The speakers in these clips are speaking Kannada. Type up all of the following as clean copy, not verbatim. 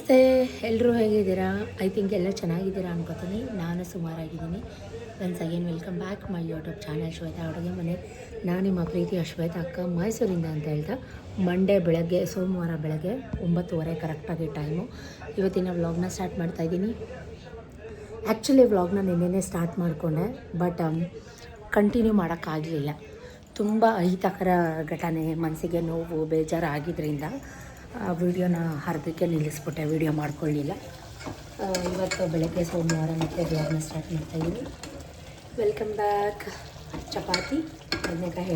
ನಮಸ್ತೆ, ಎಲ್ಲರೂ ಹೇಗಿದ್ದೀರಾ? ಐ ಥಿಂಕ್ ಎಲ್ಲ ಚೆನ್ನಾಗಿದ್ದೀರಾ ಅನ್ಕೋತೀನಿ. ನಾನು ಸುಮಾರಾಗಿದ್ದೀನಿ. Once again welcome back my YouTube channel Shweta ಅಡುಗೆ ಮನೆ. ನಾನು ನಿಮ್ಮ ಪ್ರೀತಿಯ ಶ್ವೇತಾ ಅಕ್ಕ, ಮೈಸೂರಿಂದ ಅಂತ ಹೇಳ್ತಾ ಮಂಡೇ ಬೆಳಗ್ಗೆ, ಸೋಮವಾರ ಬೆಳಗ್ಗೆ 9:30 ಕರೆಕ್ಟಾಗಿ ಟೈಮು. ಇವತ್ತಿನ ವ್ಲಾಗ್ನ ಸ್ಟಾರ್ಟ್ ಮಾಡ್ತಾಯಿದ್ದೀನಿ. ಆ್ಯಕ್ಚುಲಿ ವ್ಲಾಗ್ನ ನಿನ್ನೆನೇ ಸ್ಟಾರ್ಟ್ ಮಾಡಿಕೊಂಡೆ, ಬಟ್ ಕಂಟಿನ್ಯೂ ಮಾಡೋಕ್ಕಾಗಲಿಲ್ಲ. ತುಂಬ ಅಹಿತಕರ ಘಟನೆ, ಮನಸ್ಸಿಗೆ ನೋವು, ಬೇಜಾರು ಆಗಿದ್ದರಿಂದ ವಿಡಿಯೋನ ಅರ್ಧಕ್ಕೆ ನಿಲ್ಲಿಸ್ಬಿಟ್ಟೆ, ವಿಡಿಯೋ ಮಾಡ್ಕೊಳ್ಳಿಲ್ಲ. ಇವತ್ತು ಬೆಳಗ್ಗೆ ಸೋಮವಾರ ಮತ್ತು ವ್ಲಾಗ್ನ ಸ್ಟಾರ್ಟ್ ಮಾಡ್ತಾಯಿದ್ದೀನಿ. Welcome back. ಚಪಾತಿ, ಬದನೆಕಾಯಿ,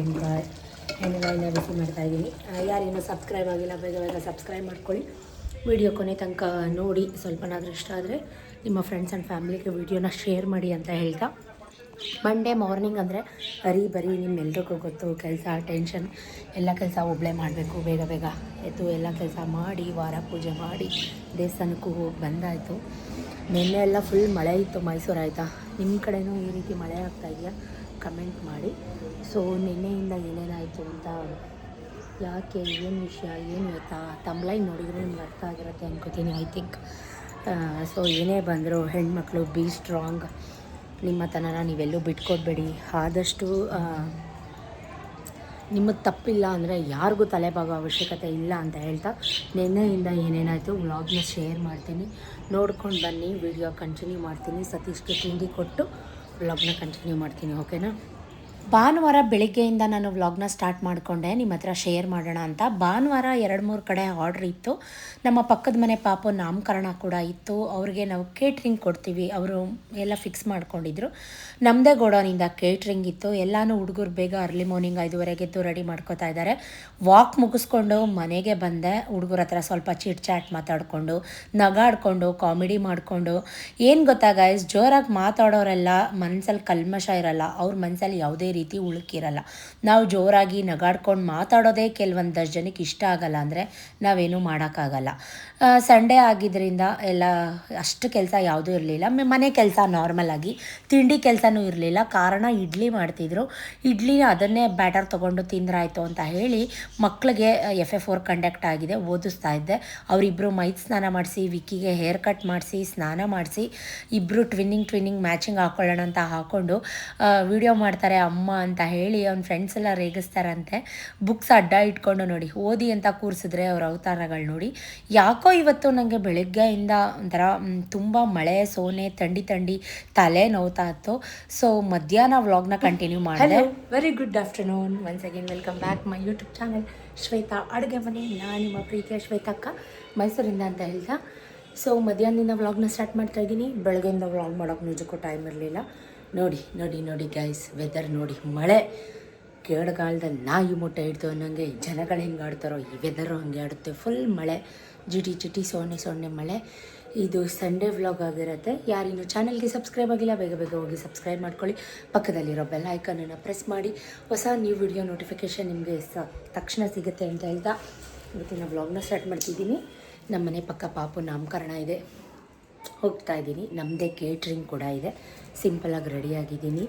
ಹೆಣ್ಣುಗಾಯಿನ ಬಿಸಿ ಮಾಡ್ತಾಯಿದ್ದೀನಿ. ಯಾರೇನೋ ಸಬ್ಸ್ಕ್ರೈಬ್ ಆಗಿಲ್ಲ, ಬೇಗ ಬೇಗ ಸಬ್ಸ್ಕ್ರೈಬ್ ಮಾಡ್ಕೊಳ್ಳಿ. ವಿಡಿಯೋ ಕೊನೆ ತನಕ ನೋಡಿ. ಸ್ವಲ್ಪನಾದರೂ ಇಷ್ಟ ಆದರೆ ನಿಮ್ಮ ಫ್ರೆಂಡ್ಸ್ ಆ್ಯಂಡ್ ಫ್ಯಾಮಿಲಿಗೆ ವಿಡಿಯೋನ ಶೇರ್ ಮಾಡಿ ಅಂತ ಹೇಳ್ತಾ, ಮಂಡೇ ಮಾರ್ನಿಂಗ್ ಅಂದರೆ ಬರೀ ನಿಮ್ಮೆಲ್ರಿಗೂ ಗೊತ್ತು, ಕೆಲಸ, ಟೆನ್ಷನ್, ಎಲ್ಲ ಕೆಲಸ ಒಬ್ಬಳೇ ಮಾಡಬೇಕು. ಬೇಗ ಬೇಗ ಎದ್ದು ಎಲ್ಲ ಕೆಲಸ ಮಾಡಿ, ವಾರ ಪೂಜೆ ಮಾಡಿ, ದೇವಸ್ಥಾನಕ್ಕೂ ಹೋಗಿ ಬಂದಾಯಿತು. ನಿನ್ನೆ ಎಲ್ಲ ಫುಲ್ ಮಳೆ ಇತ್ತು ಮೈಸೂರು. ಆಯಿತಾ, ನಿಮ್ಮ ಕಡೆನೂ ಈ ರೀತಿ ಮಳೆ ಆಗ್ತಾಯಿದೆಯಾ? ಕಮೆಂಟ್ ಮಾಡಿ. ಸೊ ನಿನ್ನೆಯಿಂದ ಏನೇನಾಯಿತು ಅಂತ, ಯಾಕೆ, ಏನು ವಿಷಯ, ಏನು ಗೊತ್ತಾ, ತಮ್ಲೈನ್ ನೋಡಿದರೆ ನಿಮ್ಗೆ ಅರ್ಥ ಆಗಿರುತ್ತೆ ಅನ್ಕೋತೀನಿ, ಐ ಥಿಂಕ್. ಸೊ ಏನೇ ಬಂದರೂ ಹೆಣ್ಮಕ್ಳು ಬಿ ಸ್ಟ್ರಾಂಗ್. ನಿಮ್ಮ ತನನ ನೀವೆಲ್ಲೂ ಬಿಟ್ಕೊಡ್ಬೇಡಿ. ಆದಷ್ಟು ನಿಮಗೆ ತಪ್ಪಿಲ್ಲ ಅಂದರೆ ಯಾರಿಗೂ ತಲೆಬಾಗೋ ಅವಶ್ಯಕತೆ ಇಲ್ಲ ಅಂತ ಹೇಳ್ತಾ, ನಿನ್ನೆಯಿಂದ ಏನೇನಾಯಿತು ವ್ಲಾಗ್ನ ಶೇರ್ ಮಾಡ್ತೀನಿ, ನೋಡ್ಕೊಂಡು ಬನ್ನಿ. ವಿಡಿಯೋ ಕಂಟಿನ್ಯೂ ಮಾಡ್ತೀನಿ. ಸತೀಶ್ಗೆ ತಿಂಡಿ ಕೊಟ್ಟು ವ್ಲಾಗ್ನ ಕಂಟಿನ್ಯೂ ಮಾಡ್ತೀನಿ, ಓಕೆನಾ? ಭಾನುವಾರ ಬೆಳಿಗ್ಗೆಯಿಂದ ನಾನು ವ್ಲಾಗ್ನ ಸ್ಟಾರ್ಟ್ ಮಾಡಿಕೊಂಡೆ, ನಿಮ್ಮ ಹತ್ರ ಶೇರ್ ಮಾಡೋಣ ಅಂತ. ಭಾನುವಾರ 2-3 ಕಡೆ ಆರ್ಡ್ರ್ ಇತ್ತು. ನಮ್ಮ ಪಕ್ಕದ ಮನೆ ಪಾಪು ನಾಮಕರಣ ಕೂಡ ಇತ್ತು. ಅವ್ರಿಗೆ ನಾವು ಕೇಟ್ರಿಂಗ್ ಕೊಡ್ತೀವಿ, ಅವರು ಎಲ್ಲ ಫಿಕ್ಸ್ ಮಾಡ್ಕೊಂಡಿದ್ರು. ನಮ್ಮದೇ ಗೋಡೌನಿಂದ ಕೇಟ್ರಿಂಗ್ ಇತ್ತು. ಎಲ್ಲನೂ ಹುಡುಗರು ಬೇಗ ಅರ್ಲಿ ಮಾರ್ನಿಂಗ್ 5:30 ಎದ್ದು ರೆಡಿ ಮಾಡ್ಕೋತಾ ಇದ್ದಾರೆ. ವಾಕ್ ಮುಗಿಸ್ಕೊಂಡು ಮನೆಗೆ ಬಂದೆ. ಹುಡುಗರ ಹತ್ರ ಸ್ವಲ್ಪ ಚಿಟ್ ಚಾಟ್ ಮಾತಾಡಿಕೊಂಡು, ನಗಾಡ್ಕೊಂಡು, ಕಾಮಿಡಿ ಮಾಡಿಕೊಂಡು. ಏನು ಗೊತ್ತಾ ಗೈಸ್, ಜೋರಾಗಿ ಮಾತಾಡೋರೆಲ್ಲ ಮನಸ್ಸಲ್ಲಿ ಕಲ್ಮಶ ಇರಲ್ಲ, ಅವ್ರ ಮನಸ್ಸಲ್ಲಿ ಯಾವುದೇ ರೀತಿ ಉಳುಕಿರಲ್ಲ. ನಾವು ಜೋರಾಗಿ ನಗಾಡ್ಕೊಂಡು ಮಾತಾಡೋದೇ ಕೆಲವೊಂದಷ್ಟು ಜನಕ್ಕೆ ಇಷ್ಟ ಆಗಲ್ಲ, ಅಂದರೆ ನಾವೇನೂ ಮಾಡೋಕ್ಕಾಗಲ್ಲ. ಸಂಡೇ ಆಗಿದ್ದರಿಂದ ಎಲ್ಲ ಅಷ್ಟು ಕೆಲಸ ಯಾವುದೂ ಇರಲಿಲ್ಲ. ಮನೆ ಕೆಲಸ ನಾರ್ಮಲ್ ಆಗಿ, ತಿಂಡಿ ಕೆಲಸನೂ ಇರಲಿಲ್ಲ. ಕಾರಣ ಇಡ್ಲಿ ಮಾಡ್ತಿದ್ರು. ಇಡ್ಲಿ ಅದನ್ನೇ ಬ್ಯಾಟರ್ ತೊಗೊಂಡು ತಿಂದ್ರಾಯ್ತು ಅಂತ ಹೇಳಿ ಮಕ್ಕಳಿಗೆ FF4 ಕಂಡಕ್ಟ್ ಆಗಿದೆ, ಓದಿಸ್ತಾ ಇದ್ದೆ. ಅವರಿಬ್ಬರು ಮೈತ್ ಸ್ನಾನ ಮಾಡಿಸಿ, ವಿಕ್ಕಿಗೆ ಹೇರ್ ಕಟ್ ಮಾಡಿಸಿ, ಸ್ನಾನ ಮಾಡಿಸಿ, ಇಬ್ಬರು ಟ್ವಿನ್ನಿಂಗ್ ಮ್ಯಾಚಿಂಗ್ ಹಾಕ್ಕೊಳ್ಳೋಣ ಅಂತ ಹಾಕ್ಕೊಂಡು ವಿಡಿಯೋ ಮಾಡ್ತಾರೆ ಅಮ್ಮ ಅಂತ ಹೇಳಿ ಅವ್ನ ಫ್ರೆಂಡ್ಸ್ ಎಲ್ಲ ರೇಗಿಸ್ತಾರಂತೆ. ಬುಕ್ಸ್ ಅಡ್ಡ ಇಟ್ಕೊಂಡು ನೋಡಿ, ಓದಿ ಅಂತ ಕೂರಿಸಿದ್ರೆ ಅವ್ರ ಅವತಾರಗಳು ನೋಡಿ. ಯಾಕೋ ಇವತ್ತು ನನಗೆ ಬೆಳಗ್ಗೆಯಿಂದ ಒಂಥರ ತುಂಬ ಮಳೆ, ಸೋನೆ, ಥಂಡಿ ತಲೆ ನೋವ್ತಾ ಇತ್ತು. ಸೊ ಮಧ್ಯಾಹ್ನ ವ್ಲಾಗ್ನ ಕಂಟಿನ್ಯೂ ಮಾಡಿದೆ. Very good afternoon, once again welcome back my YouTube channel Shweta ಅಡುಗೆ ಮನೆ. ನಾನು ನಿಮ್ಮ ಪ್ರೀತಿಯ ಶ್ವೇತಕ್ಕ, ಮೈಸೂರಿಂದ ಅಂತ ಹೇಳ್ತಾ. ಸೊ ಮಧ್ಯಾಹ್ನದಿಂದ ವ್ಲಾಗ್ನ ಸ್ಟಾರ್ಟ್ ಮಾಡ್ತಾಯಿದ್ದೀನಿ. ಬೆಳಗ್ಗೆಯಿಂದ ವ್ಲಾಗ್ ಮಾಡೋಕ್ಕೆ ನಿಜಕ್ಕೂ ಟೈಮ್ ಇರಲಿಲ್ಲ. ನೋಡಿ ಗೈಸ್, ವೆದರ್ ನೋಡಿ, ಮಳೆ ಕೇಳಗಾಲದಲ್ಲಿ ನಾಯಿ ಮೊಟ್ಟೆ ಇಡ್ತು ಅನ್ನೋಂಗೆ ಜನಗಳು ಹೆಂಗೆ ಆಡ್ತಾರೋ, ಈ ವೆದರು ಹಂಗೆ ಆಡುತ್ತೆ. ಫುಲ್ ಮಳೆ, ಜಿಟಿ ಸೊನ್ನೆ ಮಳೆ. ಇದು ಸಂಡೇ ವ್ಲಾಗ್ ಆಗಿರುತ್ತೆ. ಯಾರಿನ್ನೂ ಚಾನಲ್ಗೆ ಸಬ್ಸ್ಕ್ರೈಬ್ ಆಗಿಲ್ಲ, ಬೇಗ ಹೋಗಿ ಸಬ್ಸ್ಕ್ರೈಬ್ ಮಾಡ್ಕೊಳ್ಳಿ. ಪಕ್ಕದಲ್ಲಿರೋ ಬೆಲ್ ಐಕನನ್ನು ಪ್ರೆಸ್ ಮಾಡಿ, ಹೊಸ ನ್ಯೂ ವಿಡಿಯೋ ನೋಟಿಫಿಕೇಷನ್ ನಿಮಗೆ ತಕ್ಷಣ ಸಿಗುತ್ತೆ ಅಂತ ಹೇಳ್ತಾ ಇವತ್ತಿನ ವ್ಲಾಗ್ನ ಸ್ಟಾರ್ಟ್ ಮಾಡ್ತಿದ್ದೀನಿ. ನಮ್ಮ ಮನೆ ಪಕ್ಕ ಪಾಪು ನಾಮಕರಣ ಇದೆ, ಹೋಗ್ತಾ ಇದ್ದೀನಿ. ನಮ್ಮದೇ ಕೇಟ್ರಿಂಗ್ ಕೂಡ ಇದೆ. ಸಿಂಪಲಾಗಿ ರೆಡಿಯಾಗಿದ್ದೀನಿ.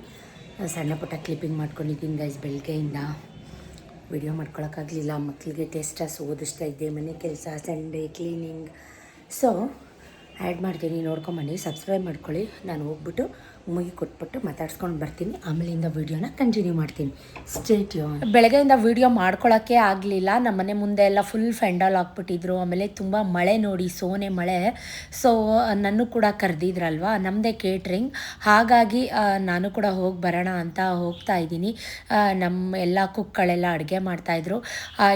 ಸಣ್ಣ ಪುಟ್ಟ ಕ್ಲಿಪ್ಪಿಂಗ್ ಮಾಡ್ಕೊಂಡಿದ್ದೀನಿ ಗೈಸ್. ಬೆಳಗ್ಗೆಯಿಂದ ವಿಡಿಯೋ ಮಾಡ್ಕೊಳಕ್ಕಾಗಲಿಲ್ಲ. ಮಕ್ಕಳಿಗೆ ಟೆಸ್ಟಸ್ ಓದಿಸ್ತಾ ಇದ್ದೆ, ಮನೆ ಕೆಲಸ, ಸಂಡೇ ಕ್ಲೀನಿಂಗ್. ಸೊ ಆ್ಯಡ್ ಮಾಡ್ತೀನಿ, ನೋಡ್ಕೊಂಬನ್ನಿ, ಸಬ್ಸ್ಕ್ರೈಬ್ ಮಾಡ್ಕೊಳ್ಳಿ. ನಾನು ಹೋಗ್ಬಿಟ್ಟು ಮುಗಿ ಕೊಟ್ಬಿಟ್ಟು ಮಾತಾಡ್ಸ್ಕೊಂಡು ಬರ್ತೀನಿ. ಆಮೇಲಿಂದ ವೀಡಿಯೋನ ಕಂಟಿನ್ಯೂ ಮಾಡ್ತೀನಿ. Stay tune. ಬೆಳಗ್ಗೆಯಿಂದ ವೀಡಿಯೋ ಮಾಡ್ಕೊಳ್ಳೋಕ್ಕೆ ಆಗಲಿಲ್ಲ. ನಮ್ಮ ಮನೆ ಮುಂದೆ ಎಲ್ಲ ಫುಲ್ ಫೆಂಡಲ್ ಹಾಕ್ಬಿಟ್ಟಿದ್ರು. ಆಮೇಲೆ ತುಂಬ ಮಳೆ ನೋಡಿ, ಸೋನೆ ಮಳೆ. ಸೊ ನನ್ನ ಕೂಡ ಕರೆದಿದ್ರಲ್ವ, ನಮ್ಮದೇ ಕೇಟ್ರಿಂಗ್. ಹಾಗಾಗಿ ನಾನು ಕೂಡ ಹೋಗಿ ಬರೋಣ ಅಂತ ಹೋಗ್ತಾ ಇದ್ದೀನಿ. ನಮ್ಮ ಎಲ್ಲ ಕುಕ್ಗಳೆಲ್ಲ ಅಡುಗೆ ಮಾಡ್ತಾಯಿದ್ರು.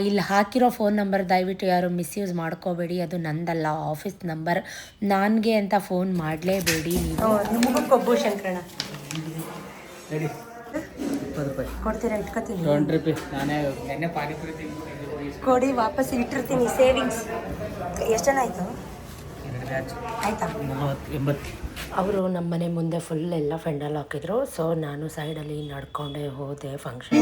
ಇಲ್ಲಿ ಹಾಕಿರೋ ಫೋನ್ ನಂಬರ್ ದಯವಿಟ್ಟು ಯಾರು ಮಿಸ್ಯೂಸ್ ಮಾಡ್ಕೋಬೇಡಿ, ಅದು ನಂದಲ್ಲ, ಆಫೀಸ್ ನಂಬರ್. ನನಗೆ ಅಂತ ಫೋನ್ ಮಾಡಲೇಬೇಡಿ ನೀವು. ನಿಮಗೂ ಶಂಕರಣ ಕೊಡ್ತೀರಾ? ಇಟ್ಕೊತೀನಿ, ಕೊಡಿ, ವಾಪಸ್ ಇಟ್ಟಿರ್ತೀನಿ. ಸೇವಿಂಗ್ಸ್ ಎಷ್ಟು ಜನ ಆಯಿತು? ಆಯಿತಾ? ಅವರು ನಮ್ಮ ಮನೆ ಮುಂದೆ ಫುಲ್ ಎಲ್ಲ ಫೆಂಡಲ್ ಹಾಕಿದ್ರು. ಸೊ ನಾನು ಸೈಡಲ್ಲಿ ನಡ್ಕೊಂಡೇ ಹೋದೆ ಫಂಕ್ಷನ್.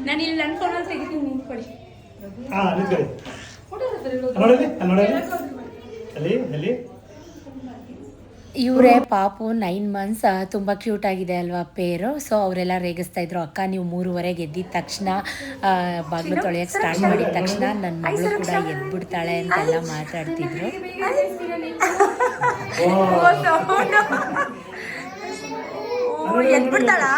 ನಾನು ಇಲ್ಲಿ ನನ್ನ ಫೋನಲ್ಲಿ ತೆಗಿತೀನಿ, ನಿಂತ್ಕೊಳ್ಳಿ. ಇವರೇ ಪಾಪು 9 ಮಂತ್ಸ್ ತುಂಬ ಕ್ಯೂಟ್ ಆಗಿದೆ ಅಲ್ವಾ ಪೇರು. ಸೊ ಅವರೆಲ್ಲ ರೇಗಿಸ್ತಾ ಇದ್ರು, ಅಕ್ಕ ನೀವು 3:30 ಎದ್ದಿದ ತಕ್ಷಣ ಬಾಗಿಲು ತೊಳೆಯೋಕ್ಕೆ ಸ್ಟಾರ್ಟ್ ಮಾಡಿದ ತಕ್ಷಣ ನನ್ನ ಮಗಳು ಕೂಡ ಎದ್ಬಿಡ್ತಾಳೆ ಅಂತೆಲ್ಲ ಮಾತಾಡ್ತಿದ್ರು. ಎದ್ಬಿಡ್ತಾಳಾ?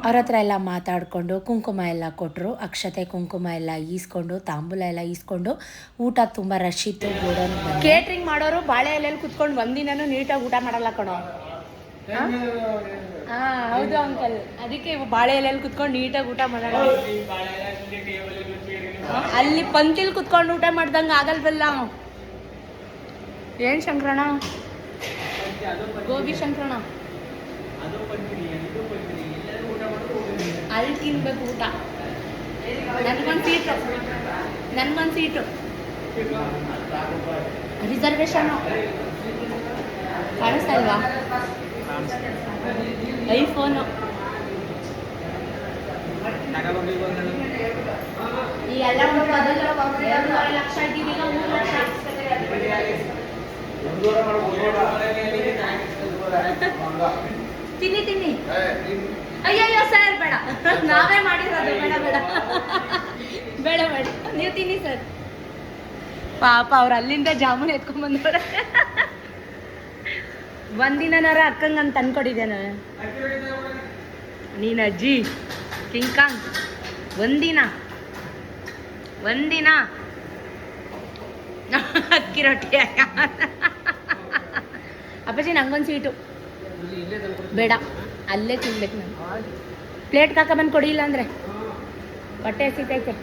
ಅವ್ರ ಹತ್ರ ಎಲ್ಲ ಮಾತಾಡಿಕೊಂಡು ಕುಂಕುಮ ಎಲ್ಲ ಕೊಟ್ಟರು. ಅಕ್ಷತೆ ಕುಂಕುಮ ಎಲ್ಲ ಈಸ್ಕೊಂಡು ತಾಂಬೂಲ ಎಲ್ಲ ಈಸ್ಕೊಂಡು ಊಟ ತುಂಬ ರಶ್ ಇತ್ತು. ಗೋಡನ್ ಕೇಟ್ರಿಂಗ್ ಮಾಡೋರು ಬಾಳೆ ಎಲೆಯಲ್ಲಿ ಕುತ್ಕೊಂಡು ಒಂದಿನೂ ನೀಟಾಗಿ ಊಟ ಮಾಡಲ್ಲ ಕಣೋ. ಹಾಂ ಹೌದು ಅಂಕಲ್, ಅದಕ್ಕೆ ಬಾಳೆ ಎಲೆಯಲ್ಲಿ ಕುತ್ಕೊಂಡು ನೀಟಾಗಿ ಊಟ ಮಾಡಲ್ಲ. ಅಲ್ಲಿ ಪಂಕ್ತಿಲಿ ಕುತ್ಕೊಂಡು ಊಟ ಮಾಡ್ದಂಗೆ ಆಗಲ್ವಲ್ಲ. ಏನು ಶಂಕರಣ? ಗೋಬಿ ಶಂಕರಣ ಅಲ್ಲಿ ತಿನ್ಬೇಕು ಊಟ. ನನ್ಗೊಂದು ಸೀಟು ರಿಸರ್ವೇಶನ್ನು ಕಾಣಿಸ್ತಾ ಇಲ್ವಾ? ಐಫೋನು ಈ ಎಲ್ಲ 2.5 ಲಕ್ಷ ಇದ್ದೀವಿ, ಈಗ 3 ಲಕ್ಷ. ತಿನ್ನಿ ಅಯ್ಯಯ್ಯೋ ಸರ್ ಬೇಡ, ನಾವೇ ಮಾಡಿರೋದು. ಬೇಡ ನೀವು ತಿನ್ನಿ ಸರ್. ಪಾಪ ಅವ್ರು ಅಲ್ಲಿಂದ ಜಾಮೂನ್ ಎತ್ಕೊಂಡ್ಬಂದವ್ರೆ. ಒಂದಿನಾರ ಅಕ್ಕಂಗಂತ ತಂದ್ಕೊಟ್ಟಿದ್ದೆ ನಾನು. ನೀನು ಅಜ್ಜಿ ಕಿಂಕಾಂಗ್ ಒಂದಿನ ಅಕ್ಕಿ ರೊಟ್ಟಿ. ಅಪ್ಪಾಜಿ ನಂಗೊಂದು ಸೀಟು ಬೇಡ, ಅಲ್ಲೇ ತಿನ್ಬೇಕು. ನಾನು ಪ್ಲೇಟ್ಗೆ ಹಾಕೊಂಬಂದು ಕೊಡಿ, ಇಲ್ಲ ಅಂದರೆ ಹೊಟ್ಟೆ ಹಸಿತೈತೆ.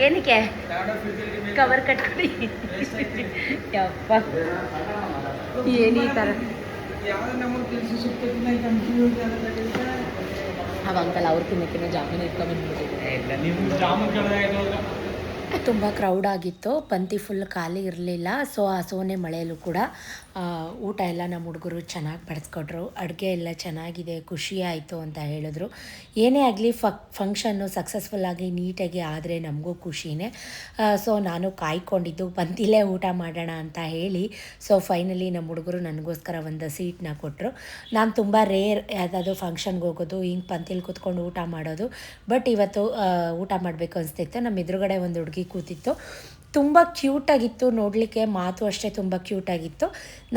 ಏನಕ್ಕೆ ಕವರ್ ಕಟ್ಕೊಡಿ? ಯಪ್ಪ ಏನು ಈ ಥರ ಅವ ಅಂಕಲ್ ಅವ್ರ ತಿನ್ನಕ್ಕಿಂತ ಜಾಮೂನು ಇಟ್ಕೊಂಡ್ಬಂದ್ಬಿಟ್ಟಿದೆ. ತುಂಬ ಕ್ರೌಡ್ ಆಗಿತ್ತು, ಪಂಕ್ತಿ ಫುಲ್ ಖಾಲಿ ಇರಲಿಲ್ಲ. ಸೊ ಆ ಸೋನೆ ಮಳೆಯಲ್ಲೂ ಕೂಡ ಊಟ ಎಲ್ಲ ನಮ್ಮ ಹುಡುಗರು ಚೆನ್ನಾಗಿ ಬಡಿಸ್ಕೊಟ್ರು. ಅಡುಗೆ ಎಲ್ಲ ಚೆನ್ನಾಗಿದೆ, ಖುಷಿ ಆಯಿತು ಅಂತ ಹೇಳಿದ್ರು. ಏನೇ ಆಗಲಿ ಫಂಕ್ಷನ್ನು ಸಕ್ಸಸ್ಫುಲ್ಲಾಗಿ ನೀಟಾಗಿ ಆದರೆ ನಮಗೂ ಖುಷಿನೇ. ಸೊ ನಾನು ಕಾಯ್ಕೊಂಡಿದ್ದು ಪಂಕ್ತಿಲೇ ಊಟ ಮಾಡೋಣ ಅಂತ ಹೇಳಿ. ಸೊ ಫೈನಲಿ ನಮ್ಮ ಹುಡುಗರು ನನಗೋಸ್ಕರ ಒಂದು ಸೀಟ್ನ ಕೊಟ್ಟರು. ನಾನು ತುಂಬ ರೇರ್ ಯಾವುದಾದ್ರು ಫಂಕ್ಷನ್ಗೆ ಹೋಗೋದು, ಹಿಂಗೆ ಪಂಕ್ತಿಲಿ ಕೂತ್ಕೊಂಡು ಊಟ ಮಾಡೋದು. ಬಟ್ ಇವತ್ತು ಊಟ ಮಾಡಬೇಕು ಅನಿಸ್ತಿತ್ತು. ನಮ್ಮ ಎದುರುಗಡೆ ಒಂದು ಹುಡುಗಿ ಕೂತಿತ್ತು, ತುಂಬ ಕ್ಯೂಟಾಗಿತ್ತು ನೋಡಲಿಕ್ಕೆ, ಮಾತು ಅಷ್ಟೇ ತುಂಬ ಕ್ಯೂಟಾಗಿತ್ತು.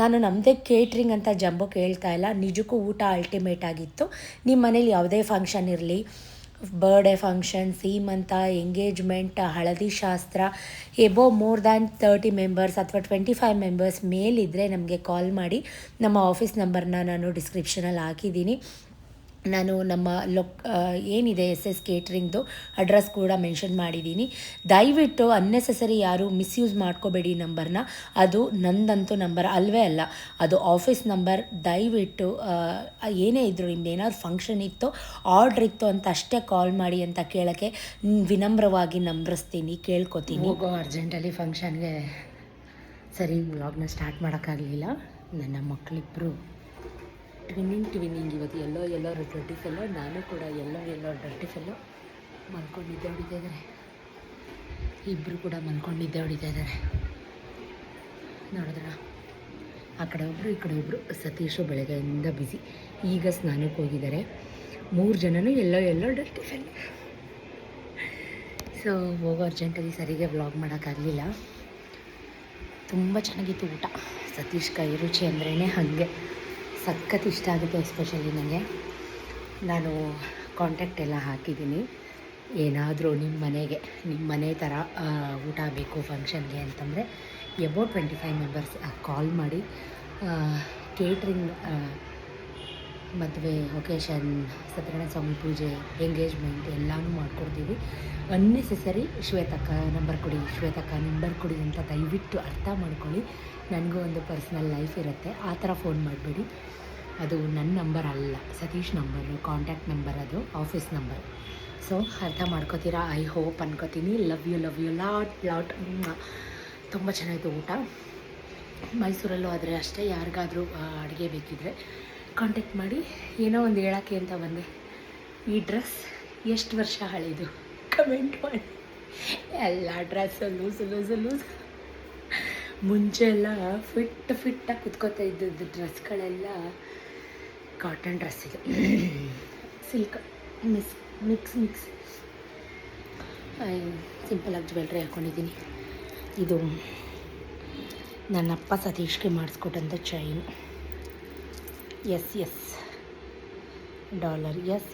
ನಾನು ನಮ್ಮದೇ ಕೇಟ್ರಿಂಗ್ ಅಂತ ಜಂಬೋ ಕೇಳ್ತಾ ಇಲ್ಲ, ನಿಜಕ್ಕೂ ಊಟ ಅಲ್ಟಿಮೇಟ್ ಆಗಿತ್ತು. ನಿಮ್ಮ ಮನೇಲಿ ಯಾವುದೇ ಫಂಕ್ಷನ್ ಇರಲಿ, ಬರ್ಡೇ ಫಂಕ್ಷನ್, ಸೀಮಂತ, ಎಂಗೇಜ್ಮೆಂಟ್, ಹಳದಿ ಶಾಸ್ತ್ರ, ಮೋರ್ ದ್ಯಾನ್ 30 ಮೆಂಬರ್ಸ್ ಅಥವಾ 25 ಮೆಂಬರ್ಸ್ ಮೇಲಿದ್ದರೆ ನಮಗೆ ಕಾಲ್ ಮಾಡಿ. ನಮ್ಮ ಆಫೀಸ್ ನಂಬರ್ನ ನಾನು ಡಿಸ್ಕ್ರಿಪ್ಷನಲ್ಲಿ ಹಾಕಿದ್ದೀನಿ. ನಾನು ನಮ್ಮ ಏನಿದೆ SS ಕೇಟ್ರಿಂಗ್ದು ಅಡ್ರೆಸ್ ಕೂಡ ಮೆನ್ಷನ್ ಮಾಡಿದ್ದೀನಿ. ದಯವಿಟ್ಟು ಅನ್ನೆಸೆಸರಿ ಯಾರು ಮಿಸ್ಯೂಸ್ ಮಾಡ್ಕೋಬೇಡಿ ನಂಬರ್ನ. ಅದು ನಂದಂತೂ ನಂಬರ್ ಅಲ್ವೇ ಅಲ್ಲ, ಅದು ಆಫೀಸ್ ನಂಬರ್. ದಯವಿಟ್ಟು ಏನೇ ಇದ್ದರೂ ನಿಮ್ದೇನಾದ್ರು ಫಂಕ್ಷನ್ ಇತ್ತು, ಆರ್ಡ್ರ್ ಇತ್ತು ಅಂತ ಅಷ್ಟೇ ಕಾಲ್ ಮಾಡಿ ಅಂತ ಕೇಳೋಕ್ಕೆ ವಿನಮ್ರವಾಗಿ ನಂಬರಿಸ್ತೀನಿ, ಕೇಳ್ಕೊತೀನಿ. ಹೋಗೋ ಅರ್ಜೆಂಟಲ್ಲಿ ಫಂಕ್ಷನ್ಗೆ ಸರಿ ವ್ಲಾಗ್ನ ಸ್ಟಾರ್ಟ್ ಮಾಡೋಕ್ಕಾಗಲಿಲ್ಲ. ನನ್ನ ಮಕ್ಕಳಿಬ್ಬರು ಟ್ವಿನ್ನಿಂಗ್ ಇವತ್ತು ಎಲ್ಲೋ ಡರ್ಟಿ ಫೆಲ್ಲೋ, ನಾನು ಕೂಡ ಎಲ್ಲೋ ಡರ್ಟಿ ಫೆಲ್ಲೋ ಮಲ್ಕೊಂಡಿದ್ದೆ ಹೊಡಿತಾ ಇದ್ದಾರೆ. ಇಬ್ಬರು ಕೂಡ ಮಲ್ಕೊಂಡಿದ್ದೆ ಹೊಡಿತಾ ಇದ್ದಾರೆ. ನೋಡಿದ್ರ ಆ ಕಡೆ ಒಬ್ಬರು ಈ ಕಡೆ ಒಬ್ಬರು. ಸತೀಶು ಬೆಳಗ್ಗೆಯಿಂದ ಬ್ಯುಸಿ, ಈಗ ಸ್ನಾನಕ್ಕೆ ಹೋಗಿದ್ದಾರೆ. 3 ಜನನೂ ಎಲ್ಲೋ ಡರ್ಟಿ ಫೆಲ್ಲೋ. ಸೊ ಹೋಗೋ ಅರ್ಜೆಂಟಲ್ಲಿ ಸರಿಗೆ ವ್ಲಾಗ್ ಮಾಡೋಕ್ಕಾಗಲಿಲ್ಲ. ತುಂಬ ಚೆನ್ನಾಗಿತ್ತು ಊಟ. ಸತೀಶ್ ಕೈ ರುಚಿ ಅಂದ್ರೇ ಹಾಗೆ ಸಖತ್ ಇಷ್ಟ ಆಗುತ್ತೆ. ಎಸ್ಪೆಷಲಿ ನನಗೆ, ನಾನು ಕಾಂಟ್ಯಾಕ್ಟ್ ಎಲ್ಲ ಹಾಕಿದ್ದೀನಿ. ಏನಾದರೂ ನಿಮ್ಮ ಮನೆ ಥರ ಊಟ ಬೇಕು ಫಂಕ್ಷನ್ಗೆ ಅಂತಂದರೆ ಎಬೌಟ್ 25 ಮೆಂಬರ್ಸ್ ಕಾಲ್ ಮಾಡಿ. ಕೇಟ್ರಿಂಗ್, ಮದುವೆ, ಒಕೇಶನ್, ಸತ್ಯನಾರಾಯಣ ಸ್ವಾಮಿ ಪೂಜೆ, ಎಂಗೇಜ್ಮೆಂಟ್ ಎಲ್ಲನೂ ಮಾಡಿಕೊಡ್ತೀವಿ. ಅನ್ನೆಸೆಸರಿ ಶ್ವೇತಕ್ಕ ನಂಬರ್ ಕೊಡಿ ಅಂತ ದಯವಿಟ್ಟು ಅರ್ಥ ಮಾಡ್ಕೊಳ್ಳಿ. ನನಗೂ ಒಂದು ಪರ್ಸ್ನಲ್ ಲೈಫ್ ಇರುತ್ತೆ, ಆ ಥರ ಫೋನ್ ಮಾಡಬೇಡಿ. ಅದು ನನ್ನ ನಂಬರ್ ಅಲ್ಲ, ಸತೀಶ್ ನಂಬರು, ಕಾಂಟ್ಯಾಕ್ಟ್ ನಂಬರ್, ಅದು ಆಫೀಸ್ ನಂಬರ್. ಸೊ ಅರ್ಥ ಮಾಡ್ಕೋತೀರಾ, ಐ ಹೋಪ್ ಅನ್ಕೋತೀನಿ. Love you lot. ತುಂಬ ಚೆನ್ನಾಗಿತ್ತು ಊಟ. ಮೈಸೂರಲ್ಲೂ ಆದರೆ ಅಷ್ಟೇ, ಯಾರಿಗಾದರೂ ಅಡುಗೆ ಬೇಕಿದ್ದರೆ ಕಾಂಟ್ಯಾಕ್ಟ್ ಮಾಡಿ. ಏನೋ ಒಂದು ಹೇಳೋಕ್ಕೆ ಅಂತ ಬಂದೆ. ಈ ಡ್ರೆಸ್ ಎಷ್ಟು ವರ್ಷ ಹಳೆಯದು ಕಮೆಂಟ್ ಮಾಡಿ. ಎಲ್ಲ ಡ್ರೆಸ್ಸು ಲೂಸು ಲೂಸು ಲೂಸು. ಮುಂಚೆ ಎಲ್ಲ ಫಿಟ್ಟಾಗಿ ಕುತ್ಕೋತಾ ಇದ್ದದ್ದು ಡ್ರೆಸ್ಗಳೆಲ್ಲ ಕಾಟನ್ ಡ್ರೆಸ್ ಇದು, ಸಿಲ್ಕ್ ಮಿಕ್ಸ್ ಸಿಂಪಲಾಗಿ ಜ್ಯುವೆಲ್ರಿ ಹಾಕ್ಕೊಂಡಿದ್ದೀನಿ. ಇದು ನನ್ನಪ್ಪ ಸತೀಶ್ಗೆ ಮಾಡಿಸ್ಕೊಟ್ಟಂಥ ಚೈನು. Yes dollar. ಎಸ್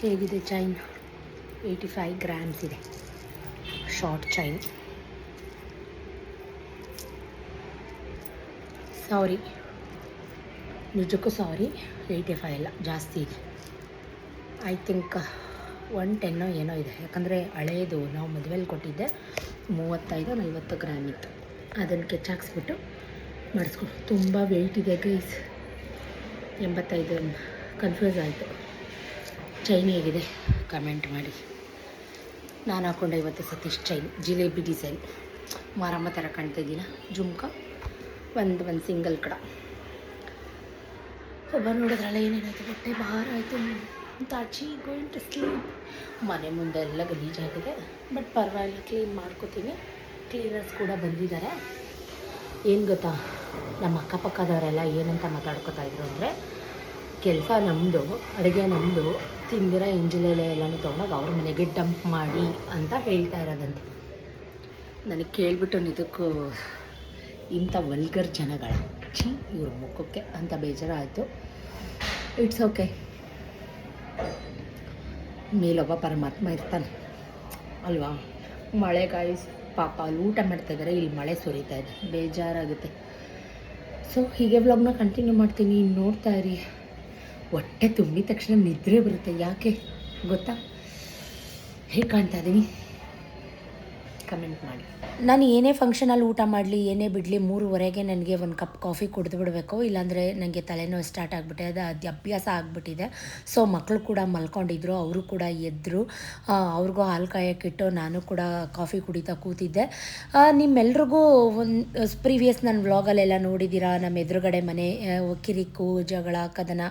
ಹೇಗಿದೆ ಚೈನ್? 85 ಗ್ರಾಮ್ಸ್ ಇದೆ. Short chain. ಸಾರಿ, ನಿಜಕ್ಕೂ ಸಾರಿ, 85 ಅಲ್ಲ, ಜಾಸ್ತಿ ಇದೆ. ಐ ಥಿಂಕ್ 110 ಏನೋ ಇದೆ. ಯಾಕಂದರೆ ಹಳೇದು ನಾವು ಮದುವೆಲಿ ಕೊಟ್ಟಿದ್ದೆ 35-40 ಗ್ರಾಮ್ ಇತ್ತು. ಅದನ್ನು ಕೆಚ್ಚಾಕ್ಸ್ಬಿಟ್ಟು ಮಾಡಿಸ್ಕೊಂಡು. ತುಂಬ ವೆಯ್ಟ್ ಇದೆ ಗೈಸ್. 85 ಕನ್ಫ್ಯೂಸ್ ಆಯಿತು. ಚೈನ್ ಹೇಗಿದೆ ಕಮೆಂಟ್ ಮಾಡಿ. ನಾನು ಹಾಕ್ಕೊಂಡೆ ಇವತ್ತು ಸತೀಶ್ ಚೈನ್, ಜಿಲೇಬಿ ಡಿಸೈನ್. ಮಾರಮ್ಮ ಥರ ಕಾಣ್ತಾಯಿದ್ದೀನ. ಜುಮ್ಕ ಒಂದು ಸಿಂಗಲ್ ಕಡ. ಒಬ್ಬ ನೋಡಿದ್ರಲ್ಲ ಏನೇನಾಯಿತು, ಬಟ್ಟೆ ಭಾರ ಆಯಿತು. ತಾಚಿ ಗೋಯಿಂಗ್ ಟು ಸ್ಲೀಪ್. ಮನೆ ಮುಂದೆ ಎಲ್ಲ ಗಲೀಜಾಗಿದೆ, ಬಟ್ ಪರವಾಗಿಲ್ಲ, ಕ್ಲೀನ್ ಮಾಡ್ಕೋತೀನಿ. ಕ್ಲೀನರ್ಸ್ ಕೂಡ ಬಂದಿದ್ದಾರೆ. ಏನು ಗೊತ್ತಾ, ನಮ್ಮ ಅಕ್ಕಪಕ್ಕದವರೆಲ್ಲ ಏನಂತ ಮಾತಾಡ್ಕೊತಾ ಇದ್ರು ಅಂದರೆ, ಕೆಲಸ ನಮ್ಮದು, ಅಡುಗೆ ನಮ್ಮದು, ತಿಂದಿರ ಎಂಜಿಲೆಲೆ ಎಲ್ಲನೂ ತೊಗೊಂಡೋಗಿ ಅವ್ರ ಮನೆಗೆ ಡಂಪ್ ಮಾಡಿ ಅಂತ ಹೇಳ್ತಾ ಇರೋದಂತೆ. ನನಗೆ ಕೇಳಿಬಿಟ್ಟು ನಿಜಕ್ಕೂ ಇಂಥ ವಲ್ಗರ್ ಜನಗಳ ಇವ್ರ ಮುಖಕ್ಕೆ ಅಂತ ಬೇಜಾರಾಯಿತು. ಇಟ್ಸ್ ಓಕೆ, ಮೇಲೊಬ್ಬ ಪರಮಾತ್ಮ ಇರ್ತಾನೆ ಅಲ್ವಾ. ಮಳೆಗಾಯಿ ಪಾಪ ಅಲ್ಲಿ ಊಟ ಮಾಡ್ತಾಯಿದ್ದಾರೆ, ಇಲ್ಲಿ ಮಳೆ ಸುರಿತಾ ಇದೆ, ಬೇಜಾರಾಗುತ್ತೆ. ಸೊ ಹೀಗೆ ವ್ಲಾಗ್ನ ಕಂಟಿನ್ಯೂ ಮಾಡ್ತೀನಿ, ನೋಡ್ತಾ ಇರಿ. ಹೊಟ್ಟೆ ತುಂಬಿದ ತಕ್ಷಣ ನಿದ್ರೆ ಬರುತ್ತೆ. ಯಾಕೆ ಗೊತ್ತಾ? ಹೇಗೆ ಕಾಣ್ತಾ ಇದ್ದೀನಿ ಕಮೆಂಟ್ ಮಾಡಿ. ನಾನು ಏನೇ ಫಂಕ್ಷನಲ್ಲಿ ಊಟ ಮಾಡಲಿ, ಏನೇ ಬಿಡಲಿ, 3:15 ನನಗೆ ಒಂದು ಕಪ್ ಕಾಫಿ ಕುಡಿದು ಬಿಡಬೇಕು. ಇಲ್ಲಾಂದರೆ ನನಗೆ ತಲೆನೋವು ಸ್ಟಾರ್ಟ್ ಆಗಿಬಿಟ್ಟಿದೆ. ಅದು ಅಭ್ಯಾಸ ಆಗಿಬಿಟ್ಟಿದೆ. ಸೊ ಮಕ್ಕಳು ಕೂಡ ಮಲ್ಕೊಂಡಿದ್ರು, ಅವರು ಕೂಡ ಎದ್ದರು. ಅವ್ರಿಗೂ ಹಾಲು ಕಾಯೋಕ್ಕಿಟ್ಟು ನಾನು ಕೂಡ ಕಾಫಿ ಕುಡಿತಾ ಕೂತಿದ್ದೆ. ನಿಮ್ಮೆಲ್ರಿಗೂ ಒಂದು ಪ್ರೀವಿಯಸ್ ನನ್ನ ವ್ಲಾಗಲ್ಲೆಲ್ಲ ನೋಡಿದ್ದೀರಾ, ನಮ್ಮ ಎದುರುಗಡೆ ಮನೆ ಕಿರಿಕು ಜಗಳ ಕದನ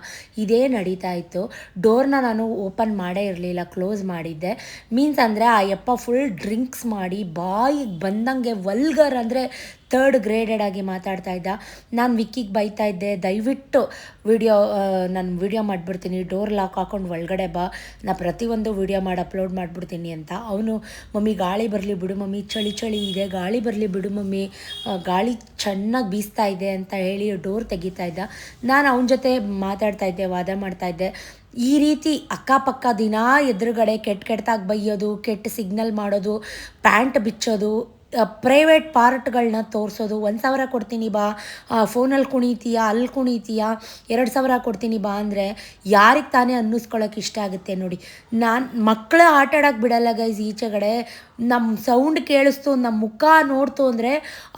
ಇದೇ ನಡೀತಾ ಇತ್ತು. ಡೋರ್ನ ನಾನು ಓಪನ್ ಮಾಡೇ ಇರಲಿಲ್ಲ, ಕ್ಲೋಸ್ ಮಾಡಿದ್ದೆ. ಮೀನ್ಸ್ ಅಂದರೆ ಆ ಯಪ್ಪ ಫುಲ್ ಡ್ರಿಂಕ್ಸ್ ಮಾಡಿ ಬಾಯಿಗೆ ಬಂದಂಗೆ ವಲ್ಗರ್ ಅಂದರೆ 3rd ಗ್ರೇಡೆಡ್ ಆಗಿ ಮಾತಾಡ್ತಾ ಇದ್ದ. ನಾನು ವಿಕ್ಕಿಗೆ ಬೈತಾ ಇದ್ದೆ, ದಯವಿಟ್ಟು ನಾನು ವಿಡಿಯೋ ಮಾಡಿಬಿಡ್ತೀನಿ, ಡೋರ್ ಲಾಕ್ ಹಾಕ್ಕೊಂಡು ಒಳಗಡೆ ಬಾ, ನಾ ಪ್ರತಿಯೊಂದು ವಿಡಿಯೋ ಮಾಡಿ ಅಪ್ಲೋಡ್ ಮಾಡಿಬಿಡ್ತೀನಿ ಅಂತ. ಅವನು ಮಮ್ಮಿ ಗಾಳಿ ಬರಲಿ ಬಿಡು ಮಮ್ಮಿ, ಚಳಿ ಇದೆ, ಗಾಳಿ ಬರಲಿ ಬಿಡು ಮಮ್ಮಿ, ಗಾಳಿ ಚೆನ್ನಾಗಿ ಬೀಸ್ತಾ ಇದೆ ಅಂತ ಹೇಳಿ ಡೋರ್ ತೆಗಿತಾ ಇದ್ದ. ನಾನು ಅವನ ಜೊತೆ ಮಾತಾಡ್ತಾ ಇದ್ದೆ, ವಾದ ಮಾಡ್ತಾಯಿದ್ದೆ. ಈ ರೀತಿ ಅಕ್ಕಪಕ್ಕ ದಿನ ಎದುರುಗಡೆ ಕೆಟ್ಟದಾಗಿ ಬೈಯೋದು, ಕೆಟ್ಟ ಸಿಗ್ನಲ್ ಮಾಡೋದು, ಪ್ಯಾಂಟ್ ಬಿಚ್ಚೋದು, ಪ್ರೈವೇಟ್ ಪಾರ್ಟ್ಗಳನ್ನ ತೋರಿಸೋದು. 1,000 ಕೊಡ್ತೀನಿ ಬಾ, ಫೋನಲ್ಲಿ ಕುಣಿತೀಯಾ, ಅಲ್ಲಿ ಕುಣಿತೀಯಾ, 2,000 ಕೊಡ್ತೀನಿ ಬಾ ಅಂದರೆ ಯಾರಿಗೆ ತಾನೇ ಅನ್ನಿಸ್ಕೊಳ್ಳೋಕೆ ಇಷ್ಟ ಆಗುತ್ತೆ ನೋಡಿ. ನಾನು ಮಕ್ಕಳು ಆಟ ಆಡೋಕ್ಕೆ ಬಿಡಲ್ಲ ಗೈಸ್. ಈಚೆಗಡೆ ನಮ್ಮ ಸೌಂಡ್ ಕೇಳಿಸ್ತು, ನಮ್ಮ ಮುಖ ನೋಡ್ತು ಅಂದರೆ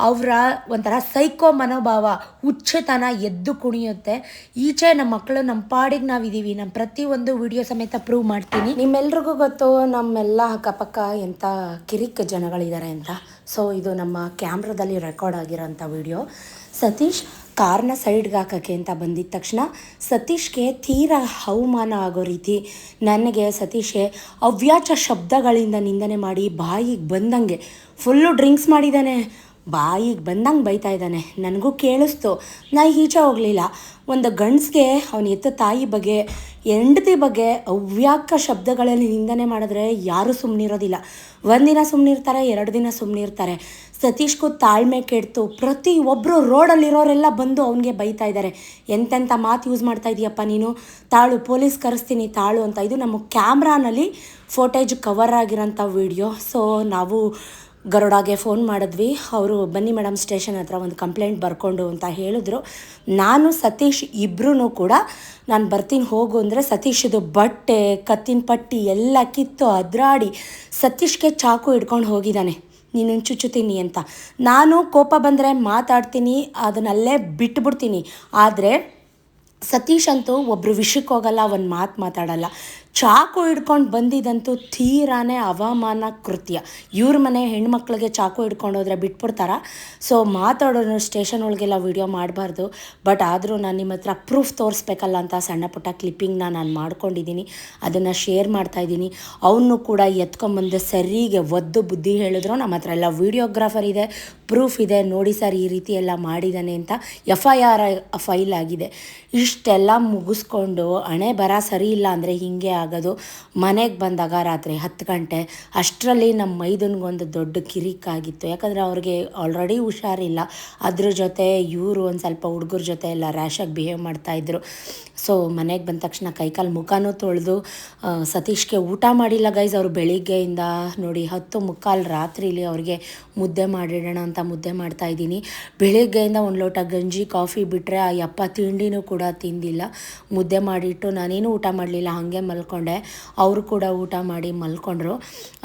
ಅವರ ಒಂಥರ ಸೈಕೋ ಮನೋಭಾವ, ಹುಚ್ಚತನ ಎದ್ದು ಕುಣಿಯುತ್ತೆ. ಈಚೆ ನಮ್ಮ ಮಕ್ಕಳು ನಮ್ಮ ಪಾಡಿಗೆ ನಾವಿದ್ದೀವಿ. ನಮ್ಮ ಪ್ರತಿಯೊಂದು ವಿಡಿಯೋ ಸಮೇತ ಪ್ರೂವ್ ಮಾಡ್ತೀನಿ. ನಿಮ್ಮೆಲ್ರಿಗೂ ಗೊತ್ತು ನಮ್ಮೆಲ್ಲ ಅಕ್ಕಪಕ್ಕ ಎಂಥ ಕಿರಿಕ್ ಜನಗಳಿದ್ದಾರೆ ಅಂತ. ಸೊ ಇದು ನಮ್ಮ ಕ್ಯಾಮ್ರಾದಲ್ಲಿ ರೆಕಾರ್ಡ್ ಆಗಿರೋಂಥ ವಿಡಿಯೋ. ಸತೀಶ್ ಕಾರ್ನ ಸೈಡ್ಗೆ ಹಾಕೋಕ್ಕೆ ಅಂತ ಬಂದಿದ್ದ ತಕ್ಷಣ ಸತೀಶ್ಗೆ ತೀರಾ ಅವಮಾನ ಆಗೋ ರೀತಿ ನನಗೆ ಸತೀಶ್ಗೆ ಅವ್ಯಾಚ ಶಬ್ದಗಳಿಂದ ನಿಂದನೆ ಮಾಡಿ ಬಾಯಿಗೆ ಬಂದಂಗೆ ಫುಲ್ಲು ಡ್ರಿಂಕ್ಸ್ ಮಾಡಿದ್ದಾನೆ, ಬಾಯಿಗೆ ಬಂದಂಗೆ ಬೈತಾ ಇದ್ದಾನೆ. ನನಗೂ ಕೇಳಿಸ್ತು, ನಾ ಈಚೆ ಹೋಗಲಿಲ್ಲ. ಒಂದು ಗಂಡಸ್ಗೆ ಅವನ ಎತ್ತ ತಾಯಿ ಬಗ್ಗೆ, ಹೆಂಡತಿ ಬಗ್ಗೆ ಅವ್ಯಾಕ ಶಬ್ದಗಳಲ್ಲಿ ನಿಂದನೆ ಮಾಡಿದ್ರೆ ಯಾರೂ ಸುಮ್ಮನಿರೋದಿಲ್ಲ. 1 ದಿನ ಸುಮ್ಮನಿರ್ತಾರೆ, 2 ದಿನ ಸುಮ್ಮನಿರ್ತಾರೆ. ಸತೀಶ್ಗೂ ತಾಳ್ಮೆ ಕೆಡ್ತು. ಪ್ರತಿಯೊಬ್ಬರು ರೋಡಲ್ಲಿರೋರೆಲ್ಲ ಬಂದು ಅವನಿಗೆ ಬೈತಾ ಇದ್ದಾರೆ, ಎಂತೆಂಥ ಮಾತು ಯೂಸ್ ಮಾಡ್ತಾ ಇದೀಯಪ್ಪ ನೀನು, ತಾಳು ಪೊಲೀಸ್ ಕರೆಸ್ತೀನಿ ತಾಳು ಅಂತ. ಇದು ನಮ್ಮ ಕ್ಯಾಮ್ರಾನಲ್ಲಿ ಫೋಟೇಜ್ ಕವರ್ ಆಗಿರೋಂಥ ವಿಡಿಯೋ. ಸೊ ನಾವು ಗರುಡಾಗೆ ಫೋನ್ ಮಾಡಿದ್ವಿ. ಅವರು ಬನ್ನಿ ಮೇಡಮ್ ಸ್ಟೇಷನ್ ಹತ್ರ ಒಂದು ಕಂಪ್ಲೇಂಟ್ ಬರ್ಕೊಂಡು ಅಂತ ಹೇಳಿದ್ರು. ನಾನು ಸತೀಶ್ ಇಬ್ಬರೂ ಕೂಡ ನಾನು ಬರ್ತೀನಿ ಹೋಗು ಅಂದರೆ ಸತೀಶದು ಬಟ್ಟೆ, ಕತ್ತಿನ ಪಟ್ಟಿ ಎಲ್ಲ ಕಿತ್ತು ಅದ್ರಾಡಿ ಸತೀಶ್ಗೆ ಚಾಕು ಹಿಡ್ಕೊಂಡು ಹೋಗಿದ್ದಾನೆ, ನೀನು ಚುಚ್ಚುತ್ತೀನಿ ಅಂತ. ನಾನು ಕೋಪ ಬಂದರೆ ಮಾತಾಡ್ತೀನಿ, ಅದನ್ನಲ್ಲೇ ಬಿಟ್ಬಿಡ್ತೀನಿ. ಆದರೆ ಸತೀಶ್ ಅಂತೂ ಒಬ್ಬರು ವಿಷಯಕ್ಕೆ ಹೋಗಲ್ಲ, ಒಂದು ಮಾತು ಮಾತಾಡಲ್ಲ. ಚಾಕು ಹಿಡ್ಕೊಂಡು ಬಂದಿದ್ದಂತೂ ತೀರಾನೇ ಅವಮಾನ ಕೃತ್ಯ. ಇವ್ರ ಮನೆ ಹೆಣ್ಮಕ್ಳಿಗೆ ಚಾಕು ಹಿಡ್ಕೊಂಡು ಹೋದ್ರೆ ಬಿಟ್ಬಿಡ್ತಾರ. ಸೊ ಮಾತಾಡೋನು ಸ್ಟೇಷನ್ ಒಳಗೆಲ್ಲ ವೀಡಿಯೋ ಮಾಡಬಾರ್ದು. ಬಟ್ ಆದರೂ ನಾನು ನಿಮ್ಮ ಹತ್ರ ಪ್ರೂಫ್ ತೋರಿಸ್ಬೇಕಲ್ಲ ಅಂತ ಸಣ್ಣ ಪುಟ್ಟ ಕ್ಲಿಪ್ಪಿಂಗ್ನ ನಾನು ಮಾಡ್ಕೊಂಡಿದ್ದೀನಿ, ಅದನ್ನು ಶೇರ್ ಮಾಡ್ತಾಯಿದ್ದೀನಿ. ಅವನು ಕೂಡ ಎತ್ಕೊಂಬಂದು ಸರಿಗೆ ಒದ್ದು ಬುದ್ಧಿ ಹೇಳಿದ್ರು. ನಮ್ಮ ಹತ್ರ ಎಲ್ಲ ವೀಡಿಯೋಗ್ರಾಫರ್ ಇದೆ, ಪ್ರೂಫ್ ಇದೆ, ನೋಡಿ ಸರ್ ಈ ರೀತಿ ಎಲ್ಲ ಮಾಡಿದ್ದಾನೆ ಅಂತ FIR ಫೈಲ್ ಆಗಿದೆ. ಇಷ್ಟೆಲ್ಲ ಮುಗಿಸ್ಕೊಂಡು ಹಣೆ ಬರ ಸರಿ ಇಲ್ಲ ಅಂದರೆ ಹೀಗೆ ಆಗೋದು. ಮನೆಗೆ ಬಂದಾಗ ರಾತ್ರಿ 10 ಗಂಟೆ ಅಷ್ಟರಲ್ಲಿ ನಮ್ಮ ಮೈದನಿಗೊಂದು ದೊಡ್ಡ ಕಿರಿಕಾಗಿತ್ತು. ಯಾಕಂದರೆ ಅವ್ರಿಗೆ ಆಲ್ರೆಡಿ ಹುಷಾರಿಲ್ಲ, ಅದ್ರ ಜೊತೆ ಇವರು ಒಂದು ಸ್ವಲ್ಪ ಹುಡುಗರ ಜೊತೆ ಎಲ್ಲ ರ್ಯಾಶಾಗಿ ಬಿಹೇವ್ ಮಾಡ್ತಾಯಿದ್ರು. ಸೊ ಮನೆಗೆ ಬಂದ ತಕ್ಷಣ ಕೈಕಾಲು ಮುಖನೂ ತೊಳೆದು ಸತೀಶ್ಗೆ ಊಟ ಮಾಡಿಲ್ಲ ಗೈಸ್. ಅವರು ಬೆಳಿಗ್ಗೆಯಿಂದ ನೋಡಿ 10:15 ರಾತ್ರಿಲಿ ಅವ್ರಿಗೆ ಮುದ್ದೆ ಮಾಡಿಡೋಣ ಅಂತ ಮುದ್ದೆ ಮಾಡ್ತಾಯಿದ್ದೀನಿ. ಬೆಳಿಗ್ಗೆಯಿಂದ ಒಂದು ಲೋಟ ಗಂಜಿ ಕಾಫಿ ಬಿಟ್ಟರೆ ಆ ಯಪ್ಪ ತಿಂಡಿನೂ ಕೂಡ ತಿಂದಿಲ್ಲ. ಮುದ್ದೆ ಮಾಡಿಟ್ಟು ನಾನೇನು ಊಟ ಮಾಡಲಿಲ್ಲ, ಹಾಗೆ ಮಲ್ಕೊಂಡೆ. ಅವರು ಕೂಡ ಊಟ ಮಾಡಿ ಮಲ್ಕೊಂಡ್ರು.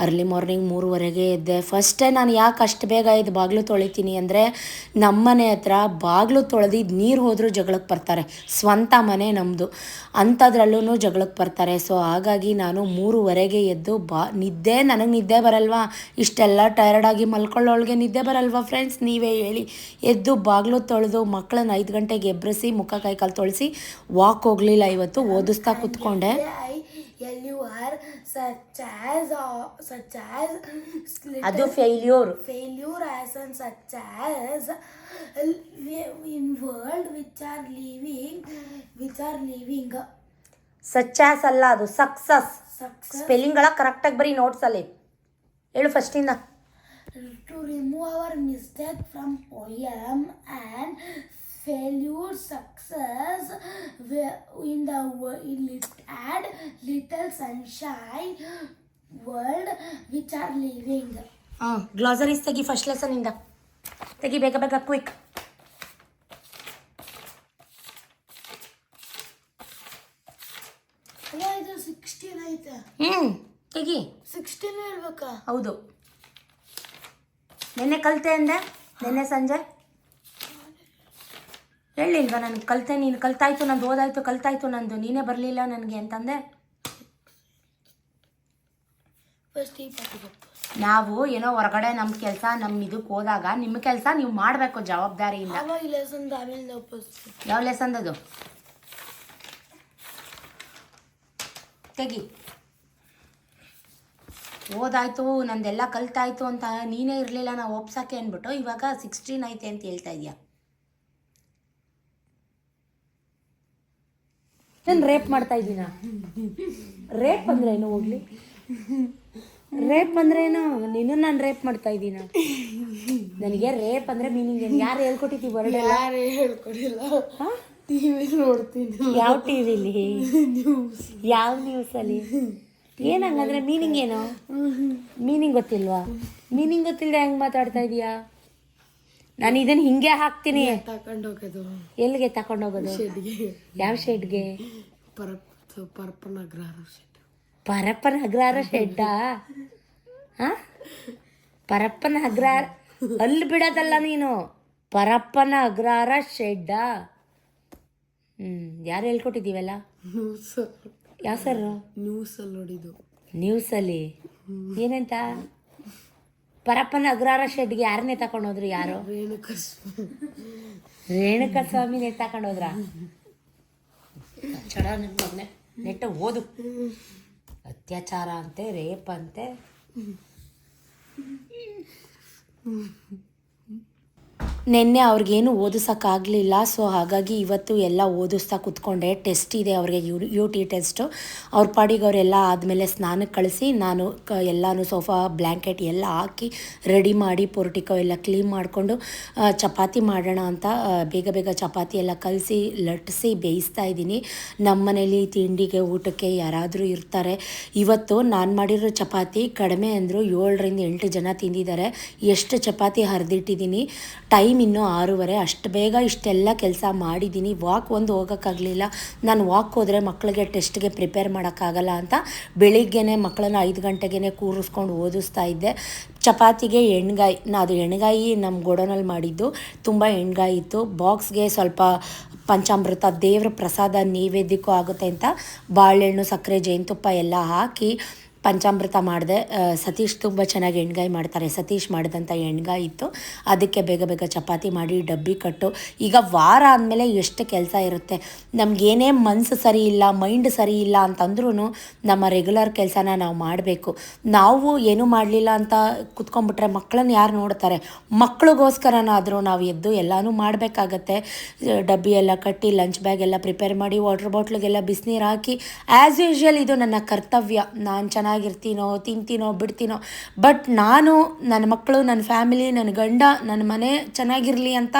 ಅರ್ಲಿ ಮಾರ್ನಿಂಗ್ 3:30ಗೆ ಎದ್ದೆ. ಫಸ್ಟೇ ನಾನು ಯಾಕೆ ಅಷ್ಟು ಬೇಗ ಇದು ಬಾಗಿಲು ತೊಳಿತೀನಿ ಅಂದರೆ, ನಮ್ಮನೆ ಹತ್ರ ಬಾಗಿಲು ತೊಳೆದಿದ್ದು ನೀರು ಹೋದರೂ ಜಗಳಕ್ಕೆ ಬರ್ತಾರೆ. ಸ್ವಂತ ಮನೆ ನಮ್ಮದು, ಅಂಥದ್ರಲ್ಲೂ ಜಗಳಕ್ಕೆ ಬರ್ತಾರೆ. ಸೊ ಹಾಗಾಗಿ ನಾನು 3:30ಗೆ ಎದ್ದು ನಿದ್ದೆ ನನಗೆ ನಿದ್ದೆ ಬರಲ್ವಾ? ಇಷ್ಟೆಲ್ಲ ಟಯರ್ಡಾಗಿ ಮಲ್ಕೊಳ್ಳೋಳಿಗೆ ನಿದ್ದೆ ಬರಲ್ವಾ ಫ್ರೆಂಡ್ಸ್? ನೀವೇ ಹೇಳಿ. ಎದ್ದು ಬಾಗಿಲು ತೊಳೆದು ಮಕ್ಕಳನ್ನ 5 ಗಂಟೆಗೆ ಎಬ್ಬರಿಸಿ ಮುಖ ಕೈಕಾಲು ತೊಳೆಸಿ ವಾಕ್ ಹೋಗಲಿಲ್ಲ ಇವತ್ತು, ಓದಿಸ್ತಾ ಕೂತ್ಕೊಂಡೆ. ಅದು failure in world which are living success ಅಲ್ಲ, ಅದು ಸಕ್ಸಸ್. ಸ್ಪೆಲ್ಲಿಂಗ್ಗಳ ಕರೆಕ್ಟಾಗಿ ಬರೀ ನೋಟ್ಸಲ್ಲಿ ಹೇಳು ಫಸ್ಟಿಂದ. To remove our mistake from poem and failure success in the add little sunshine world which are living. ಗ್ಲಾಸರೀಸ್ ತೆಗಿ ಫಸ್ಟ್ ಲೆಸನಿಂದ ತೆಗಿ, ಬೇಗ ಬೇಗ ಕ್ವಿಕ್. ತೆಗಿ 16 ಹೇಳ್ಬೇಕಾ? ಹೌದು. ನೆನ್ನೆ ಕಲಿತೆ ಅಂದೆ, ನೆನ್ನೆ ಸಂಜೆ ಹೇಳಿಲ್ವಾ ನನಗೆ ಕಲಿತೆ, ನೀನು ಕಲ್ತಾಯ್ತು, ನಂದು ಓದಾಯ್ತು, ಕಲ್ತಾಯ್ತು ನಂದು, ನೀನೇ ಬರಲಿಲ್ಲ ನನಗೆ ಅಂತಂದೆ. ನಾವು ಏನೋ ಹೊರಗಡೆ ನಮ್ಮ ಕೆಲಸ ನಮ್ಮ ಇದಕ್ಕೆ ಹೋದಾಗ ನಿಮ್ಮ ಕೆಲಸ ನೀವು ಮಾಡಬೇಕು ಜವಾಬ್ದಾರಿಯಿಂದ. ಯಾವ ಲೆಸನ್ ಅದು? ತೆಗಿ. ಓದಾಯ್ತು ನಂದೆಲ್ಲ ಕಲ್ತಾಯ್ತು ಅಂತ ನೀನೇ ಇರಲಿಲ್ಲ ನಾವು ಒಪ್ಸೋಕ್ಕೆ ಅಂದ್ಬಿಟ್ಟು ಇವಾಗ 16 ಐತೆ ಅಂತ ಹೇಳ್ತಾ ಇದೆಯಾ? ನಾನು ರೇಪ್ ಮಾಡ್ತಾ ಇದ್ದೀನ? ರೇಪ್ ಅಂದ್ರೆ ಏನು? ಹೋಗ್ಲಿ, ರೇಪ್ ಅಂದ್ರೇನು? ನೀನು ನಾನು ರೇಪ್ ಮಾಡ್ತಾ ಇದ್ದೀನ? ನನಗೆ ರೇಪ್ ಅಂದ್ರೆ ಮೀನಿಂಗ್ ಏನು? ಯಾರು ಹೇಳ್ಕೊಟ್ಟಿದ್ದೀವಿ ವರ್ಡ್? ಯಾರು ಹೇಳ್ಕೊಟ್ಟಿಲ್ಲ. ಟಿವಿ ನೋಡ್ತೀನಿ. ಯಾವ ಟಿವಿಲಿ? ಯಾವ ನ್ಯೂಸಲ್ಲಿ? ಏನು ಹಂಗಂದ್ರೆ ಮೀನಿಂಗ್ ಏನು? ಮೀನಿಂಗ್ ಗೊತ್ತಿಲ್ವಾ? ಮೀನಿಂಗ್ ಗೊತ್ತಿಲ್ಲದೆ ಹೆಂಗೆ ಮಾತಾಡ್ತಾ ಇದೀಯಾ? ನಾನು ಇದನ್ನು ಹಿಂಗೆ ಹಾಕ್ತೀನಿ. ತಗೊಂಡೋಗೋದು ಎಲ್ಲಿಗೆ? ತಗೊಂಡೋಗೋದು ಯಾವ ಶೆಡ್ಗೆ? ಪರಪ್ಪನ ಅಗ್ರಹಾರ ಶೆಡ್ಡಾ? ಹಾಂ, ಪರಪ್ಪನ ಅಗ್ರಹಾರ ಅಲ್ಲಿ ಬಿಡೋದಲ್ಲ ನೀನು, ಪರಪ್ಪನ ಅಗ್ರಹಾರ ಶೆಡ್ಡಾ? ಯಾರು ಹೇಳ್ಕೊಟ್ಟಿದ್ದೀವಲ್ಲ? ಯಾವ ಸರ್? ನ್ಯೂಸಲ್ಲಿ ನೋಡಿದ್ದು. ನ್ಯೂಸಲ್ಲಿ ಏನಂತ? ಪರಪ್ಪನ ಅಗ್ರಹಾರ ಶೆಡ್ಗೆ ಯಾರನ್ನೇ ತಗೊಂಡೋದ್ರು? ಯಾರು? ರೇಣುಕಾ ಸ್ವಾಮಿನೇ ತಗೊಂಡೋದ್ರ? ಚಡ ನನ್ನ ಮಗನೆ, ನೆಟ್ಟ ಓದು. ಅತ್ಯಾಚಾರ ಅಂತೆ, ರೇಪ್ ಅಂತೆ. ನಿನ್ನೆ ಅವ್ರಿಗೇನು ಓದಿಸೋಕ್ಕಾಗಲಿಲ್ಲ. ಸೊ ಹಾಗಾಗಿ ಇವತ್ತು ಎಲ್ಲ ಓದಿಸ್ತಾ ಕೂತ್ಕೊಂಡೆ. ಟೆಸ್ಟ್ ಇದೆ ಅವ್ರಿಗೆ, UT ಟೆಸ್ಟು. ಅವ್ರ ಪಾಡಿಗೆ ಅವರೆಲ್ಲ ಆದಮೇಲೆ ಸ್ನಾನಕ್ಕೆ ಕಳಿಸಿ ನಾನು ಎಲ್ಲನೂ ಸೋಫಾ ಬ್ಲ್ಯಾಂಕೆಟ್ ಎಲ್ಲ ಹಾಕಿ ರೆಡಿ ಮಾಡಿ ಪೊರ್ಟಿಕೋ ಎಲ್ಲ ಕ್ಲೀನ್ ಮಾಡಿಕೊಂಡು ಚಪಾತಿ ಮಾಡೋಣ ಅಂತ ಬೇಗ ಬೇಗ ಚಪಾತಿ ಎಲ್ಲ ಕಲಸಿ ಲಟ್ಟಿಸಿ ಬೇಯಿಸ್ತಾ ಇದ್ದೀನಿ. ನಮ್ಮ ಮನೇಲಿ ತಿಂಡಿಗೆ ಊಟಕ್ಕೆ ಯಾರಾದರೂ ಇರ್ತಾರೆ. ಇವತ್ತು ನಾನು ಮಾಡಿರೋ ಚಪಾತಿ ಕಡಿಮೆ ಅಂದರು 7 ರಿಂದ 8 ಜನ ತಿಂದಿದ್ದಾರೆ. ಎಷ್ಟು ಚಪಾತಿ ಹರಿದಿಟ್ಟಿದ್ದೀನಿ. ಟೈಮ್ ಟೈಮ್ ಇನ್ನೂ 6:30. ಅಷ್ಟು ಬೇಗ ಇಷ್ಟೆಲ್ಲ ಕೆಲಸ ಮಾಡಿದ್ದೀನಿ. ವಾಕ್ ಒಂದು ಹೋಗೋಕ್ಕಾಗಲಿಲ್ಲ. ನಾನು ವಾಕ್ ಹೋದರೆ ಮಕ್ಕಳಿಗೆ ಟೆಸ್ಟ್ಗೆ ಪ್ರಿಪೇರ್ ಮಾಡೋಕ್ಕಾಗಲ್ಲ ಅಂತ ಬೆಳಿಗ್ಗೆನೇ ಮಕ್ಕಳನ್ನ 5 ಗಂಟೆಗೆ ಕೂರಿಸ್ಕೊಂಡು ಓದಿಸ್ತಾ ಇದ್ದೆ. ಚಪಾತಿಗೆ ಎಣ್ಗಾಯಿ, ಅದು ಎಣ್ಗಾಯಿ ನಮ್ಮ ಗೋಡನಲ್ಲಿ ಮಾಡಿದ್ದು, ತುಂಬ ಎಣ್ಗಾಯಿ ಇತ್ತು. ಬಾಕ್ಸ್ಗೆ ಸ್ವಲ್ಪ ಪಂಚಾಮೃತ, ದೇವ್ರ ಪ್ರಸಾದ ನೈವೇದ್ಯಕ್ಕೂ ಆಗುತ್ತೆ ಅಂತ ಬಾಳೆಹಣ್ಣು, ಸಕ್ಕರೆ, ಜೇನುತುಪ್ಪ ಎಲ್ಲ ಹಾಕಿ ಪಂಚಾಮೃತ ಮಾಡಿದೆ. ಸತೀಶ್ ತುಂಬ ಚೆನ್ನಾಗಿ ಎಣ್ಗಾಯಿ ಮಾಡ್ತಾರೆ. ಸತೀಶ್ ಮಾಡಿದಂಥ ಎಣ್ಗಾಯಿ ಇತ್ತು. ಅದಕ್ಕೆ ಬೇಗ ಬೇಗ ಚಪಾತಿ ಮಾಡಿ ಡಬ್ಬಿ ಕಟ್ಟು. ಈಗ ವಾರ ಆದಮೇಲೆ ಎಷ್ಟು ಕೆಲಸ ಇರುತ್ತೆ. ನಮಗೇನೇ ಮನಸ್ಸು ಸರಿ ಇಲ್ಲ, ಮೈಂಡ್ ಸರಿ ಇಲ್ಲ ಅಂತಂದ್ರೂ ನಮ್ಮ ರೆಗ್ಯುಲರ್ ಕೆಲಸನ ನಾವು ಮಾಡಬೇಕು. ನಾವು ಏನೂ ಮಾಡಲಿಲ್ಲ ಅಂತ ಕುತ್ಕೊಂಡ್ಬಿಟ್ರೆ ಮಕ್ಕಳನ್ನ ಯಾರು ನೋಡ್ತಾರೆ? ಮಕ್ಕಳಿಗೋಸ್ಕರನಾದರೂ ನಾವು ಎದ್ದು ಎಲ್ಲನೂ ಮಾಡಬೇಕಾಗತ್ತೆ. ಡಬ್ಬಿ ಎಲ್ಲ ಕಟ್ಟಿ, ಲಂಚ್ ಬ್ಯಾಗ್ ಎಲ್ಲ ಪ್ರಿಪೇರ್ ಮಾಡಿ, ವಾಟರ್ ಬಾಟ್ಲಿಗೆಲ್ಲ ಬಿಸಿನೀರು ಹಾಕಿ, ಆ್ಯಸ್ ಯೂಶ್ವಲ್ ಇದು ನನ್ನ ಕರ್ತವ್ಯ. ನಾನು ಚೆನ್ನಾಗಿರ್ತೀನೋ, ತಿಂತೀನೋ, ಬಿಡ್ತೀನೋ, ಬಟ್ ನಾನು ನನ್ನ ಮಕ್ಕಳು, ನನ್ನ ಫ್ಯಾಮಿಲಿ, ನನ್ನ ಗಂಡ, ನನ್ನ ಮನೆ ಚೆನ್ನಾಗಿರಲಿ ಅಂತ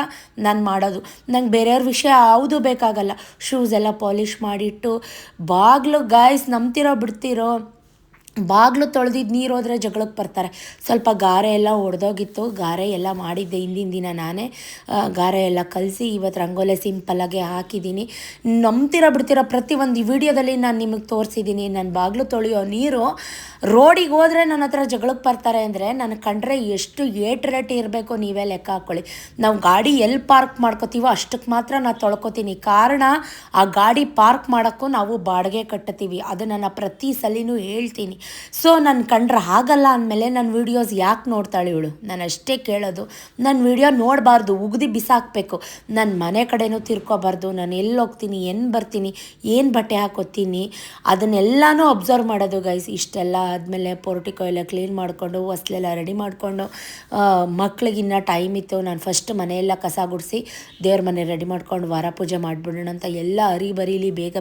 ನಾನು ಮಾಡೋದು. ನಂಗೆ ಬೇರೆಯವ್ರ ವಿಷಯ ಯಾವುದು ಬೇಕಾಗಲ್ಲ. ಶೂಸ್ ಎಲ್ಲ ಪಾಲಿಷ್ ಮಾಡಿಟ್ಟು, ಬಾಗಿಲು ಗಾಯ್ಸ್ ನಂಬ್ತಿರೋ ಬಿಡ್ತಿರೋ, ಬಾಗಿಲು ತೊಳೆದಿದ್ದು ನೀರು ಹೋದರೆ ಜಗಳಕ್ಕೆ ಬರ್ತಾರೆ. ಸ್ವಲ್ಪ ಗಾರೆ ಎಲ್ಲ ಒಡೆದೋಗಿತ್ತು. ಗಾರೆ ಎಲ್ಲ ಮಾಡಿದ್ದೆ ಹಿಂದಿನ ದಿನ ನಾನೇ. ಗಾರೆ ಎಲ್ಲ ಕಲಸಿ ಇವತ್ತು ರಂಗೋಲೆ ಸಿಂಪಲ್ಲಾಗೆ ಹಾಕಿದ್ದೀನಿ. ನಂಬ್ತಿರೋ ಬಿಡ್ತಿರೋ ಪ್ರತಿಯೊಂದು ವಿಡಿಯೋದಲ್ಲಿ ನಾನು ನಿಮಗೆ ತೋರಿಸಿದ್ದೀನಿ. ನನ್ನ ಬಾಗಿಲು ತೊಳೆಯೋ ನೀರು ರೋಡಿಗೆ ಹೋದರೆ ನನ್ನ ಹತ್ರ ಜಗಳಕ್ಕೆ ಬರ್ತಾರೆ ಅಂದರೆ ನನಗೆ ಕಂಡ್ರೆ ಎಷ್ಟು ರೇಟ್ ಇರಬೇಕು ನೀವೇ ಲೆಕ್ಕ ಹಾಕ್ಕೊಳ್ಳಿ. ನಾವು ಗಾಡಿ ಎಲ್ಲಿ ಪಾರ್ಕ್ ಮಾಡ್ಕೋತೀವೋ ಅಷ್ಟಕ್ಕೆ ಮಾತ್ರ ನಾನು ತೊಳ್ಕೊತೀನಿ. ಕಾರಣ ಆ ಗಾಡಿ ಪಾರ್ಕ್ ಮಾಡೋಕ್ಕೂ ನಾವು ಬಾಡಿಗೆ ಕಟ್ತೀವಿ. ಅದು ನನ್ನ ಪ್ರತಿ ಸಲಿನೂ ಹೇಳ್ತೀನಿ. ಸೊ ನನ್ನ ಕಂಡ್ರೆ ಆಗಲ್ಲ ಅಂದಮೇಲೆ ನನ್ನ ವೀಡಿಯೋಸ್ ಯಾಕೆ ನೋಡ್ತಾಳೆ ಇವಳು? ನಾನು ಅಷ್ಟೇ ಕೇಳೋದು. ನನ್ನ ವೀಡಿಯೋ ನೋಡಬಾರ್ದು, ಉಗ್ದು ಬಿಸಾಕಬೇಕು. ನನ್ನ ಮನೆ ಕಡೆನೂ ತಿರ್ಕೋಬಾರ್ದು. ನಾನು ಎಲ್ಲಿ ಹೋಗ್ತೀನಿ, ಏನು ಬರ್ತೀನಿ, ಏನು ಬಟ್ಟೆ ಹಾಕೋತೀನಿ, ಅದನ್ನೆಲ್ಲನೂ ಅಬ್ಸರ್ವ್ ಮಾಡೋದು ಗೈಸ್. ಇಷ್ಟೆಲ್ಲ ಆದಮೇಲೆ ಪೋರ್ಟಿಕೋ ಎಲ್ಲ ಕ್ಲೀನ್ ಮಾಡಿಕೊಂಡು, ಹೊಸ್ಲೆಲ್ಲ ರೆಡಿ ಮಾಡಿಕೊಂಡು, ಮಕ್ಳಿಗಿನ್ನ ಟೈಮ್ ಇತ್ತು. ನಾನು ಫಸ್ಟ್ ಮನೆಯೆಲ್ಲ ಕಸ ಗುಡಿಸಿ ದೇವ್ರ ಮನೆ ರೆಡಿ ಮಾಡ್ಕೊಂಡು ವಾರ ಪೂಜೆ ಮಾಡಿಬಿಡೋಣ ಅಂತ ಎಲ್ಲ ಬರೀಲಿ ಬೇಗ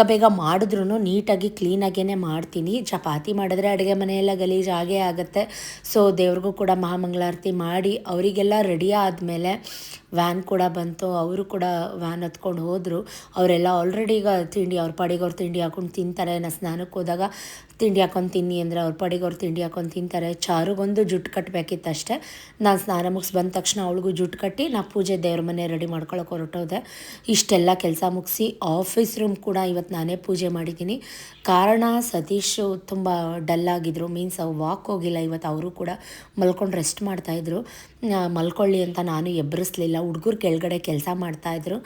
ಬೇಗ ಮಾಡಿದ್ರೂ ನೀಟಾಗಿ ಕ್ಲೀನಾಗೇ ಮಾಡ್ತೀನಿ. ಚಪಾತಿ ಮಾಡಿದ್ರೆ ಅಡುಗೆ ಮನೆಯೆಲ್ಲ ಗಲೀಜು ಆಗೇ ಆಗುತ್ತೆ. ಸೊ ದೇವ್ರಿಗೂ ಕೂಡ ಮಹಾಮಂಗಳಾರತಿ ಮಾಡಿ ಅವರಿಗೆಲ್ಲ ರೆಡಿ ಆದಮೇಲೆ ವ್ಯಾನ್ ಕೂಡ ಬಂತು. ಅವರು ಕೂಡ ವ್ಯಾನ್ ಹತ್ಕೊಂಡು ಹೋದರು. ಅವರೆಲ್ಲ ಆಲ್ರೆಡಿ ಈಗ ತಿಂಡಿ ಅವ್ರ ಪಾಡಿಗೆ ಅವ್ರು ತಿಂಡಿ ಹಾಕೊಂಡು ತಿಂತಾರೆ. ನಾನು ಸ್ನಾನಕ್ಕೆ ಹೋದಾಗ ತಿಂಡಿ ಹಾಕೊಂಡು ತಿನ್ನಿ ಅಂದರೆ ಅವ್ರ ಪಾಡಿಗೆ ಅವ್ರು ತಿಂಡಿ ಹಾಕೊಂಡು ತಿಂತಾರೆ. ಚಾರುಗೊಂದು ಜುಟ್ಟು ಕಟ್ಟಬೇಕಿತ್ತು ಅಷ್ಟೇ. ನಾನು ಸ್ನಾನ ಮುಗಿಸಿ ಬಂದ ತಕ್ಷಣ ಅವಳಿಗೂ ಜುಟ್ಟು ಕಟ್ಟಿ ನಾ ಪೂಜೆ ದೇವ್ರ ಮನೆ ರೆಡಿ ಮಾಡ್ಕೊಳಕ್ಕೆ ಹೊರಟೋದೆ. ಇಷ್ಟೆಲ್ಲ ಕೆಲಸ ಮುಗಿಸಿ ಆಫೀಸ್ ರೂಮ್ ಕೂಡ ಇವತ್ತು ನಾನೇ ಪೂಜೆ ಮಾಡಿದ್ದೀನಿ. ಕಾರಣ ಸತೀಶು ತುಂಬ ಡಲ್ಲಾಗಿದ್ದರು. ಮೀನ್ಸ್ ವಾಕ್ ಹೋಗಿಲ್ಲ ಇವತ್ತು. ಅವರು ಕೂಡ ಮಲ್ಕೊಂಡು ರೆಸ್ಟ್ ಮಾಡ್ತಾಯಿದ್ರು. ಮಲ್ಕೊಳ್ಳಿ ಅಂತ ನಾನು ಎಬ್ಬರಿಸ್ಲಿಲ್ಲ. ಹುಡುಗರು ಕೆಳಗಡೆ ಕೆಲಸ ಮಾಡ್ತಾಯಿದ್ರು.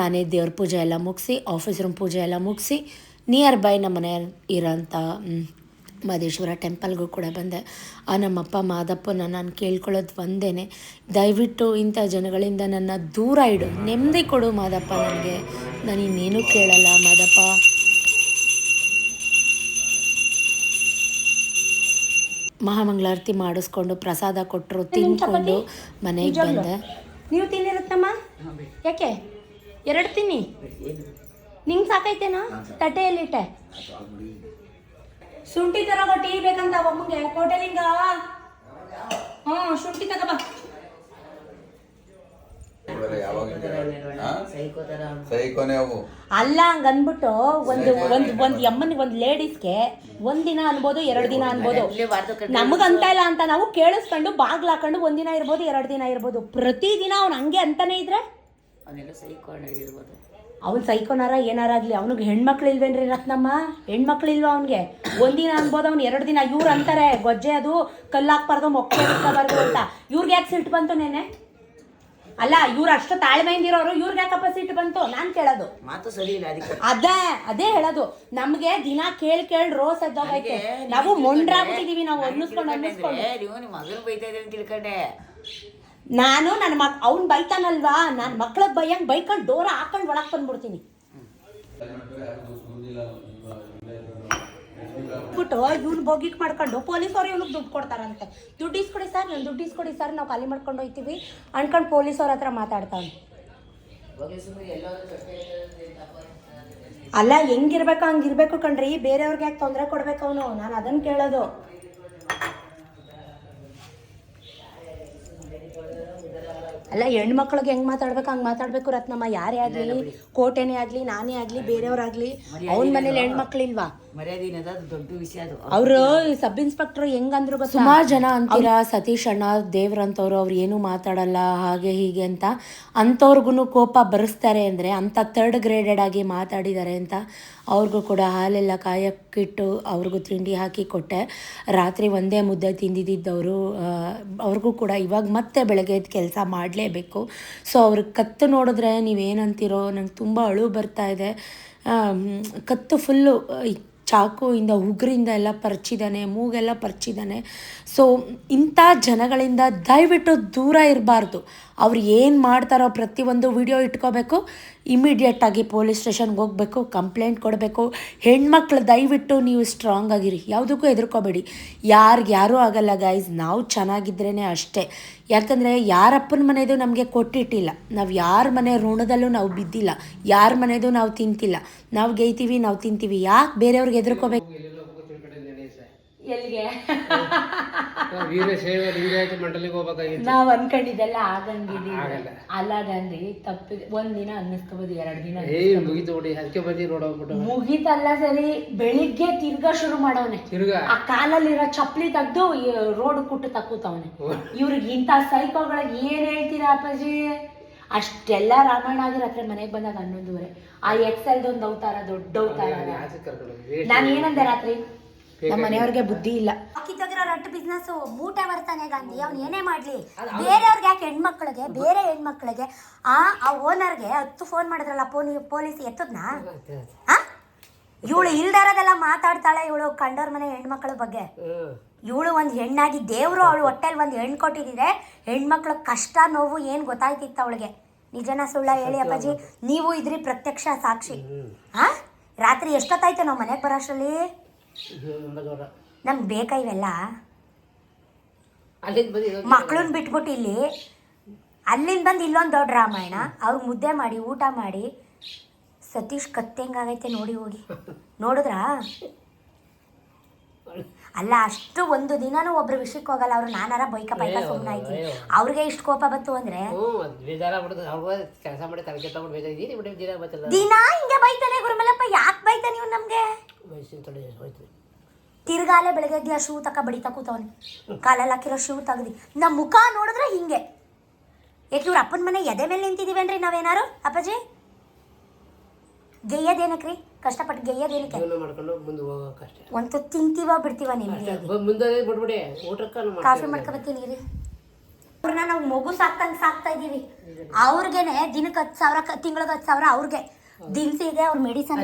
ನಾನೇ ದೇವ್ರ ಪೂಜೆ ಎಲ್ಲ ಮುಗಿಸಿ, ಆಫೀಸ್ ರೂಮ್ ಪೂಜೆ ಎಲ್ಲ ಮುಗಿಸಿ, ನಿಯರ್ ಬೈ ನಮ್ಮ ಮನೆ ಇರೋಂಥ ಮಹದೇಶ್ವರ ಟೆಂಪಲ್ಗೂ ಕೂಡ ಬಂದೆ. ನಮ್ಮಪ್ಪ ಮಾದಪ್ಪನ ನಾನು ಕೇಳ್ಕೊಳ್ಳೋದು ಒಂದೇ, ದಯವಿಟ್ಟು ಇಂಥ ಜನಗಳಿಂದ ನನ್ನ ದೂರ ಇಡು, ನೆಮ್ಮದಿ ಕೊಡು ಮಾದಪ್ಪ. ನಾನು ಇನ್ನೇನು ಕೇಳಲ್ಲ ಮಾದಪ್ಪ. ಮಹಾಮಂಗಳಾರತಿ ಮಾಡಿಸ್ಕೊಂಡು ಪ್ರಸಾದ ಕೊಟ್ಟರು, ತಿನ್ಕೊಂಡು ಮನೆಗೆ ಬಂದೆ. ನೀವು ತಿನ್ನಿರುತ್ತಮ್ಮ? ಯಾಕೆ 2 ತಿನ್ನಿ? ನಿಂಗೆ ಸಾಕೈತೇನೋ? ತಟ್ಟೆಯಲ್ಲಿಟ್ಟೆ ಶುಂಠಿ ತರಗೋ. ಟೀ ಬೇಕಂತ ಒಮ್ಮಗೆ ಹೋಟೆಲಿಂದ. ಶುಂಠಿ ತಗೋಬ. ಅಲ್ಲ ಹಂಗನ್ಬಿಟ್ಟು ಒಂದು ಎಮ್ಮನಿಗೆ ಒಂದು ಲೇಡೀಸ್ಗೆ 1 ದಿನ ಅನ್ಬೋದು, 2 ದಿನ ಅನ್ಬೋದು. ನಮಗಂತ ಇಲ್ಲ ಅಂತ ನಾವು ಕೇಳಿಸ್ಕೊಂಡು ಬಾಗ್ಲು ಹಾಕೊಂಡು 1 ದಿನ ಇರ್ಬೋದು, 2 ದಿನ ಇರ್ಬೋದು. ಪ್ರತಿದಿನ ಅವ್ನು ಹಂಗೆ ಅಂತಾನೆ ಇದ್ರೆ ಅವ್ನು ಸೈಕೋನಾರ ಏನಾರಾಗ್ಲಿ, ಅವ್ನಿಗೆ ಹೆಣ್ಮಕ್ಳು ಇಲ್ವೇನ್ರಿ ರತ್ನಮ್ಮ? ಹೆಣ್ಮಕ್ಳು ಇಲ್ವಾ ಅವ್ನಿಗೆ? 1 ದಿನ ಅನ್ಬೋದು, ಅವ್ನು 2 ದಿನ. ಇವ್ರು ಅಂತಾರೆ ಗೊಜ್ಜೆ ಅದು ಕಲ್ಲಾಕ್ಬಾರ್ದು, ಮೊಕ್ಕೆ ಇಟ್ಕೋಬಾರ್ದು ಅಂತ. ಇವ್ರಿಗೆ ಯಾಕೆ ಸಿಟ್ಟು ಬಂತು ನೆನೆ? ಅಲ್ಲ, ಇವ್ರು ಅಷ್ಟು ತಾಳ್ಮೆಯಿಂದಿರೋರು, ಇವ್ರಿಗೆ ಯಾಕಪ್ಪ ಸಿಟ್ಟು ಬಂತು? ನಾನು ಕೇಳೋದು ಮಾತು ಸರಿ ಇಲ್ಲ. ಅದೇ ಹೇಳೋದು. ನಮ್ಗೆ ದಿನ ಕೇಳಿ ರೋಸ್ ಎದ್ದೋಗೈತೆ. ನಾವು ಮೊಂಡ್ರಾಗ್ಬಿಟ್ಟಿದೀವಿ. ನಾವು ಅನ್ನಿಸ್ಕೊಂಡು ಮಗನ ಬೈತಾ ಇದ್ದೀನಿ ತಿಳ್ಕೊಂಡೆ ನಾನು. ನನ್ನ ಅವ್ನು ಬೈತಾನಲ್ವಾ, ನಾನು ಮಕ್ಳಿಗೆ ಬೈಯಂಗೆ ಬೈಕೊಂಡು ಡೋರ ಹಾಕೊಂಡು ಒಳಗೆ ಬಂದ್ಬಿಡ್ತೀನಿ. ಬಿಟ್ಟು ಇವ್ನು ಬೋಗಿಕ್ ಮಾಡ್ಕೊಂಡು ಪೊಲೀಸವ್ರು ಇವ್ನಿಗೆ ದುಡ್ಡು ಕೊಡ್ತಾರಂತೆ. ದುಡ್ಡು ಇಸ್ಕೊಡಿ ಸರ್, ನಾನು ದುಡ್ಡು ಇಸ್ಕೊಡಿ ಸರ್, ನಾವು ಖಾಲಿ ಮಾಡ್ಕೊಂಡು ಹೋಗ್ತೀವಿ ಅನ್ಕೊಂಡು ಪೊಲೀಸವ್ರ ಹತ್ರ ಮಾತಾಡ್ತಾನೆ. ಅಲ್ಲ, ಹೆಂಗಿರ್ಬೇಕು ಹಂಗಿರ್ಬೇಕು ಕಣ್ರಿ. ಬೇರೆಯವ್ರಿಗೆ ಯಾಕೆ ತೊಂದರೆ ಕೊಡ್ಬೇಕು ಅವನು? ನಾನು ಅದನ್ನು ಕೇಳೋದು. ಅಲ್ಲ ಹೆಣ್ಮಕ್ಳಿಗೆ ಹೆಂಗ್ ಮಾತಾಡ್ಬೇಕು ಹಂಗೆ ಮಾತಾಡ್ಬೇಕು ರತ್ನಮ್ಮ. ಯಾರೇ ಆಗಲಿ, ಕೋಟೆನೇ ಆಗಲಿ, ನಾನೇ ಆಗಲಿ, ಬೇರೆಯವ್ರಾಗ್ಲಿ, ಅವನ ಮನೇಲಿ ಹೆಣ್ಮಕ್ಳಿಲ್ವಾ? ದೊಡ್ಡ ವಿಷಯ ಅದು. ಅವರು ಸಬ್ ಇನ್ಸ್ಪೆಕ್ಟರ್ ಹೆಂಗಂದ್ರು ಗೊತ್ತಾ? ಸುಮಾರು ಜನ ಅಂತೀರಾ ಸತೀಶ್ ಅಣ್ಣ ದೇವ್ರಂತವ್ರು, ಅವ್ರು ಏನು ಮಾತಾಡಲ್ಲ ಹಾಗೆ ಹೀಗೆ ಅಂತ. ಅಂಥವ್ರಿಗೂ ಕೋಪ ಬರೆಸ್ತಾರೆ ಅಂದರೆ ಅಂಥ ಥರ್ಡ್ ಗ್ರೇಡೆಡ್ ಆಗಿ ಮಾತಾಡಿದ್ದಾರೆ ಅಂತ. ಅವ್ರಿಗೂ ಕೂಡ ಹಾಲೆಲ್ಲ ಕಾಯಕ್ಕಿಟ್ಟು ಅವ್ರಿಗೂ ತಿಂಡಿ ಹಾಕಿ ಕೊಟ್ಟೆ. ರಾತ್ರಿ ಒಂದೇ ಮುದ್ದೆ ತಿಂದಿದ್ದವರು ಅವ್ರಿಗೂ ಕೂಡ ಇವಾಗ ಮತ್ತೆ ಬೆಳಗ್ಗೆ ಎದ್ದು ಕೆಲಸ ಮಾಡಲೇಬೇಕು. ಸೊ ಅವ್ರಿಗೆ ಕತ್ತು ನೋಡಿದ್ರೆ ನೀವೇನಂತೀರೋ, ನಂಗೆ ತುಂಬ ಅಳು ಬರ್ತಾ ಇದೆ. ಕತ್ತು ಫುಲ್ಲು ಚಾಕುವಿಂದ ಉಗುರಿಂದ ಎಲ್ಲ ಪರ್ಚಿದ್ದಾನೆ, ಮೂಗೆಲ್ಲ ಪರ್ಚಿದ್ದಾನೆ. ಸೊ ಇಂಥ ಜನಗಳಿಂದ ದಯವಿಟ್ಟು ದೂರ ಇರಬಾರ್ದು. ಅವ್ರು ಏನು ಮಾಡ್ತಾರೋ ಪ್ರತಿಯೊಂದು ವಿಡಿಯೋ ಇಟ್ಕೋಬೇಕು, ಇಮಿಡಿಯೇಟಾಗಿ ಪೊಲೀಸ್ ಸ್ಟೇಷನ್ಗೆ ಹೋಗಬೇಕು, ಕಂಪ್ಲೇಂಟ್ ಕೊಡಬೇಕು. ಹೆಣ್ಮಕ್ಳು ದಯವಿಟ್ಟು ನೀವು ಸ್ಟ್ರಾಂಗ್ ಆಗಿರಿ, ಯಾವುದಕ್ಕೂ ಹೆದರ್ಕೋಬೇಡಿ. ಯಾರೂ ಆಗಲ್ಲ ಗೈಸ್, ನಾವು ಚೆನ್ನಾಗಿದ್ರೇ ಅಷ್ಟೇ. ಯಾಕಂದರೆ ಯಾರಪ್ಪನ ಮನೆಯದು ನಮಗೆ ಕೊಟ್ಟಿಟ್ಟಿಲ್ಲ, ನಾವು ಯಾರ ಮನೆ ಋಣದಲ್ಲೂ ನಾವು ಬಿದ್ದಿಲ್ಲ, ಯಾರ ಮನೆಯದು ನಾವು ತಿಂತಿಲ್ಲ. ನಾವು ಗೇಯ್ತೀವಿ, ನಾವು ತಿಂತೀವಿ, ಯಾಕೆ ಬೇರೆಯವ್ರಿಗೆ ಹೆದರ್ಕೋಬೇಕು? ಎಲ್ಲಿಗೆ ನಾವ್ ಅನ್ಕೊಂಡಿದ್ದೆಲ್ಲ ಆಗಂಗಿಲ್ಲ. ಅಲ್ಲಾಗಂದಿ ತಪ್ಪಿದೆ. ಒಂದಿನ ಅನ್ನಿಸ್ಕೋಬೋದು, 2 ದಿನ ಮುಗೀತಲ್ಲ. ಸರಿ, ಬೆಳಿಗ್ಗೆ ತಿರ್ಗಾ ಶುರು ಮಾಡವನೆ. ಆ ಕಾಲಲ್ಲಿರೋ ಚಪ್ಲಿ ತೆಗ್ದು ರೋಡ್ ಕುಟ್ಟು ತಕ್ಕೂತವನೆ. ಇವ್ರಿಗೆ ಇಂಥ ಸೈಕೋಗಳಿಗೆ ಏನ್ ಹೇಳ್ತೀರಾ ಅಪ್ಪಾಜಿ? ಅಷ್ಟೆಲ್ಲ ರಾಮಾಯಣ ಆಗಿರತ್ರೆ ಮನೆಗೆ ಬಂದಾಗ 11:30. ಆ ಎಕ್ಸೆಲ್ದೊಂದು ಅವತಾರ, ದೊಡ್ಡ ಅವತಾರ. ನಾನು ಏನಂದೆ ರಾತ್ರಿ, ನಮ್ಮ ಮನೆಯವ್ರಿಗೆ ಬುದ್ಧಿ ಇಲ್ಲ. ಕಿತ್ತೋಗಿರೋ ರಟ್ಟು ಬಿಸ್ನೆಸ್ ಮೂಟೆ ಬರ್ತಾನೆ ಗಾಂಧಿ. ಅವ್ನು ಏನೇ ಮಾಡ್ಲಿ, ಬೇರೆಯವ್ರಿಗೆ ಯಾಕೆ ಹೆಣ್ಮಕ್ಳಿಗೆ, ಬೇರೆ ಹೆಣ್ಮಕ್ಳಿಗೆ ಆ ಓನರ್ಗೆ 10 ಫೋನ್ ಮಾಡಿದ್ರಲ್ಲ ಪೊಲೀಸ್ ಎತ್ತದ್ನಾ? ಇವಳು ಇಲ್ದಾರದೆಲ್ಲ ಮಾತಾಡ್ತಾಳೆ. ಇವಳು ಕಂಡೋರ್ ಮನೆ ಹೆಣ್ಮಕ್ಳ ಬಗ್ಗೆ. ಇವಳು ಒಂದು ಹೆಣ್ಣಾಗಿ ದೇವ್ರು ಅವಳು ಹೊಟ್ಟೆಲ್ ಒಂದು ಹೆಣ್ಣು ಕೊಟ್ಟಿದ್ರೆ ಹೆಣ್ಮಕ್ಳ ಕಷ್ಟ ನೋವು ಏನು ಗೊತ್ತಾಯ್ತಿತ್ತು ಅವಳಿಗೆ. ನಿಜನ ಸುಳ್ಳ ಹೇಳಿ ಅಪ್ಪಾಜಿ? ನೀವು ಇದ್ರಿ ಪ್ರತ್ಯಕ್ಷ ಸಾಕ್ಷಿ. ರಾತ್ರಿ ಎಷ್ಟೊತ್ತಾಯ್ತು ನಾವು ಮನೆಗೆ ಬರೋಷ್ಟರಲ್ಲಿ? ನಮ್ಗೆ ಬೇಕಾ ಇವೆಲ್ಲ? ಮಕ್ಳನ್ನ ಬಿಟ್ಬಿಟ್ಟು ಇಲ್ಲಿ ಅಲ್ಲಿಂದ ಬಂದು ಇಲ್ಲೊಂದು ದೊಡ್ಡ ರಾಮಾಯಣ. ಅವ್ರಿಗೆ ಮುದ್ದೆ ಮಾಡಿ ಊಟ ಮಾಡಿ. ಸತೀಶ್ ಕತ್ತೆ ಹೆಂಗಾಗೈತೆ ನೋಡಿ, ಹೋಗಿ ನೋಡಿದ್ರಾ? ಅಲ್ಲ, ಅಷ್ಟು ಒಂದು ದಿನಾನು ಒಬ್ರು ವಿಷಯಕ್ಕೆ ಹೋಗಲ್ಲ ಅವರು. ನಾನಾರ ಬೈಕ ಸುಮ್ಮನೆ ಆಯ್ತೀನಿ. ಅವ್ರಿಗೆ ಇಷ್ಟು ಕೋಪ ಬಂತು ಅಂದ್ರೆ ದಿನ ಹಿಂಗೆ ಬೈತಾನೆ ಗುರುಮಲಪ್ಪ. ಯಾಕೆ ಬೈತಾನೆ ನೀವು ನಮ್ಗೆ? ತಿರ್ಗಾಲೆ ಬೆಳಗ್ಗೆ ಎದ್ದು ಶೂ ತಕ ಬಡಿತಾ ಕೂತವನೆ. ಕಾಲಲ್ಲಿ ಹಾಕಿರೋ ಶೂ ತೆಗ್ದು ನಮ್ಮ ಮುಖ ನೋಡಿದ್ರೆ ಹಿಂಗೆ. ಯಾಕೆ ಇವ್ರ ಅಪ್ಪನ ಮನೆ ಎದೆ ಮೇಲೆ ನಿಂತಿದೀವೇನ್ರಿ ನಾವೇನಾರು? ಅಪ್ಪಾಜಿ ಗೆಯ್ಯದೇನಕ್ರಿ? ಕಷ್ಟಪಟ್ಟು ಗೆಯ್ಯದೇನಕ್ಕೆ? ಒಂದು ತಿಂತೀವ ಬಿಡ್ತೀವ ನಿಮ್ಗೆ. ಕಾಫಿ ಮಾಡ್ಕೊಬತ್ತೀನಿ ರೀ. ಅವ್ರನ್ನ ನಾವು ಮಗು ಸಾಕ್ತಂಗೆ ಸಾಕ್ತಾ ಇದೀವಿ. ಅವ್ರಿಗೇನೆ ದಿನಕ್ಕೆ 10,000, ತಿಂಗಳಿಗೆ 10,000 ಅವ್ರಿಗೆ ದಿನಸಿಗೆ, ಅವ್ರ ಮೆಡಿಸನ್.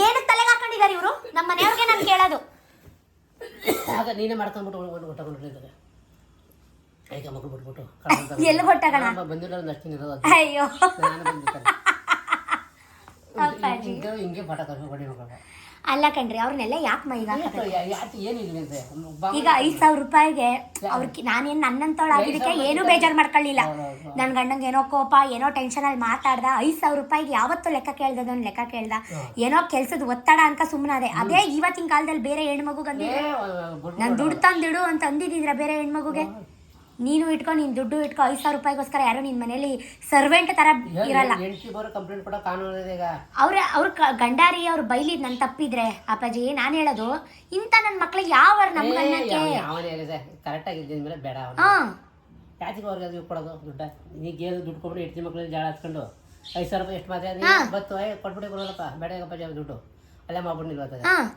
ಏನಕ್ಕೆ ತಲೆಗೆ ಹಾಕೊಂಡಿದ್ದಾರೆ ಇವರು? ನಮ್ಮ ಮನೆಯವ್ರಿಗೆ ನಾನು ಕೇಳೋದು. ಎಲ್ಲಿ ಕೊಟ್ಟಾಗಣ? ಅಯ್ಯೋ ಅಲ್ಲ ಕಣ್ರಿ, ಅವ್ರನ್ನೆಲ್ಲ ಯಾಕೆ ಮೈಗ ಈಗ 5,000 ರೂಪಾಯಿಗೆ ಅವ್ರಿಗೆ ನಾನೇನು ನನ್ನಂತವಳು ಆಗಿದ್ದಕ್ಕೆ ಏನೂ ಬೇಜಾರು ಮಾಡ್ಕೊಳ್ಳಿಲ್ಲ. ನನ್ನ ಗಂಡಂಗೆ ಏನೋ ಕೋಪ, ಏನೋ ಟೆನ್ಷನಲ್ಲಿ ಮಾತಾಡ್ದ. 5,000 ರೂಪಾಯಿಗೆ ಯಾವತ್ತೂ ಲೆಕ್ಕ ಕೇಳ್ದದೊಂದು ಲೆಕ್ಕ ಕೇಳ್ದ. ಏನೋ ಕೆಲ್ಸದ ಒತ್ತಡ ಅಂತ ಸುಮ್ಮನಾದೆ. ಅದೇ ಇವತ್ತಿನ ಕಾಲದಲ್ಲಿ ಬೇರೆ ಹೆಣ್ಮಗು ಅಂದಿದ್ರೆ, ನಾನು ದುಡ್ಡು ತಂದಿಡು ಅಂತ ಅಂದಿದ್ದಿದ್ರ ಬೇರೆ ಹೆಣ್ಮಗುಗೆ. ನೀನು ಇಟ್ಕೊ, ನೀನು ದುಡ್ಡು ಇಟ್ಕೊ. 5,000 ರೂಪಾಯಿಗೋಸ್ಕರ ಯಾರು ನಿನ್ನ ಮನೇಲಿ ಸರ್ವೆಂಟ್ ತರ ಇರಲ್ಲ. ಅವ್ರ ಗಂಡಾರಿ ಅವ್ರು ಬೈಲಿದ್ ನನ್ ತಪ್ಪಿದ್ರೆ ಅಪ್ಪಾಜಿ, ನಾನು ಹೇಳೋದು ಇಂಥ ನನ್ನ ಮಕ್ಳಿಗೆ ಯಾವ ನಮ್ಮ ಗಂಡಕ್ಕೆ ದುಡ್ಡು ಕೊಟ್ಟು ಹೆಂಡತಿ ಮಕ್ಳಿಗೆ ಜಾಳ ಹಚ್ಕೊಂಡು 5,000 ರೂಪಾಯಿ ಎಷ್ಟು ಮಾತ್ರ ಕೊಟ್ಬಿಟ್ಟೆ ಕೊಡೋಲ್ಲಪ್ಪ, ಬೇಡ ದುಡ್ಡು ಅಲ್ಲೇ ಮಾಡ್ಬಿಟ್ಟಿಲ್ವ?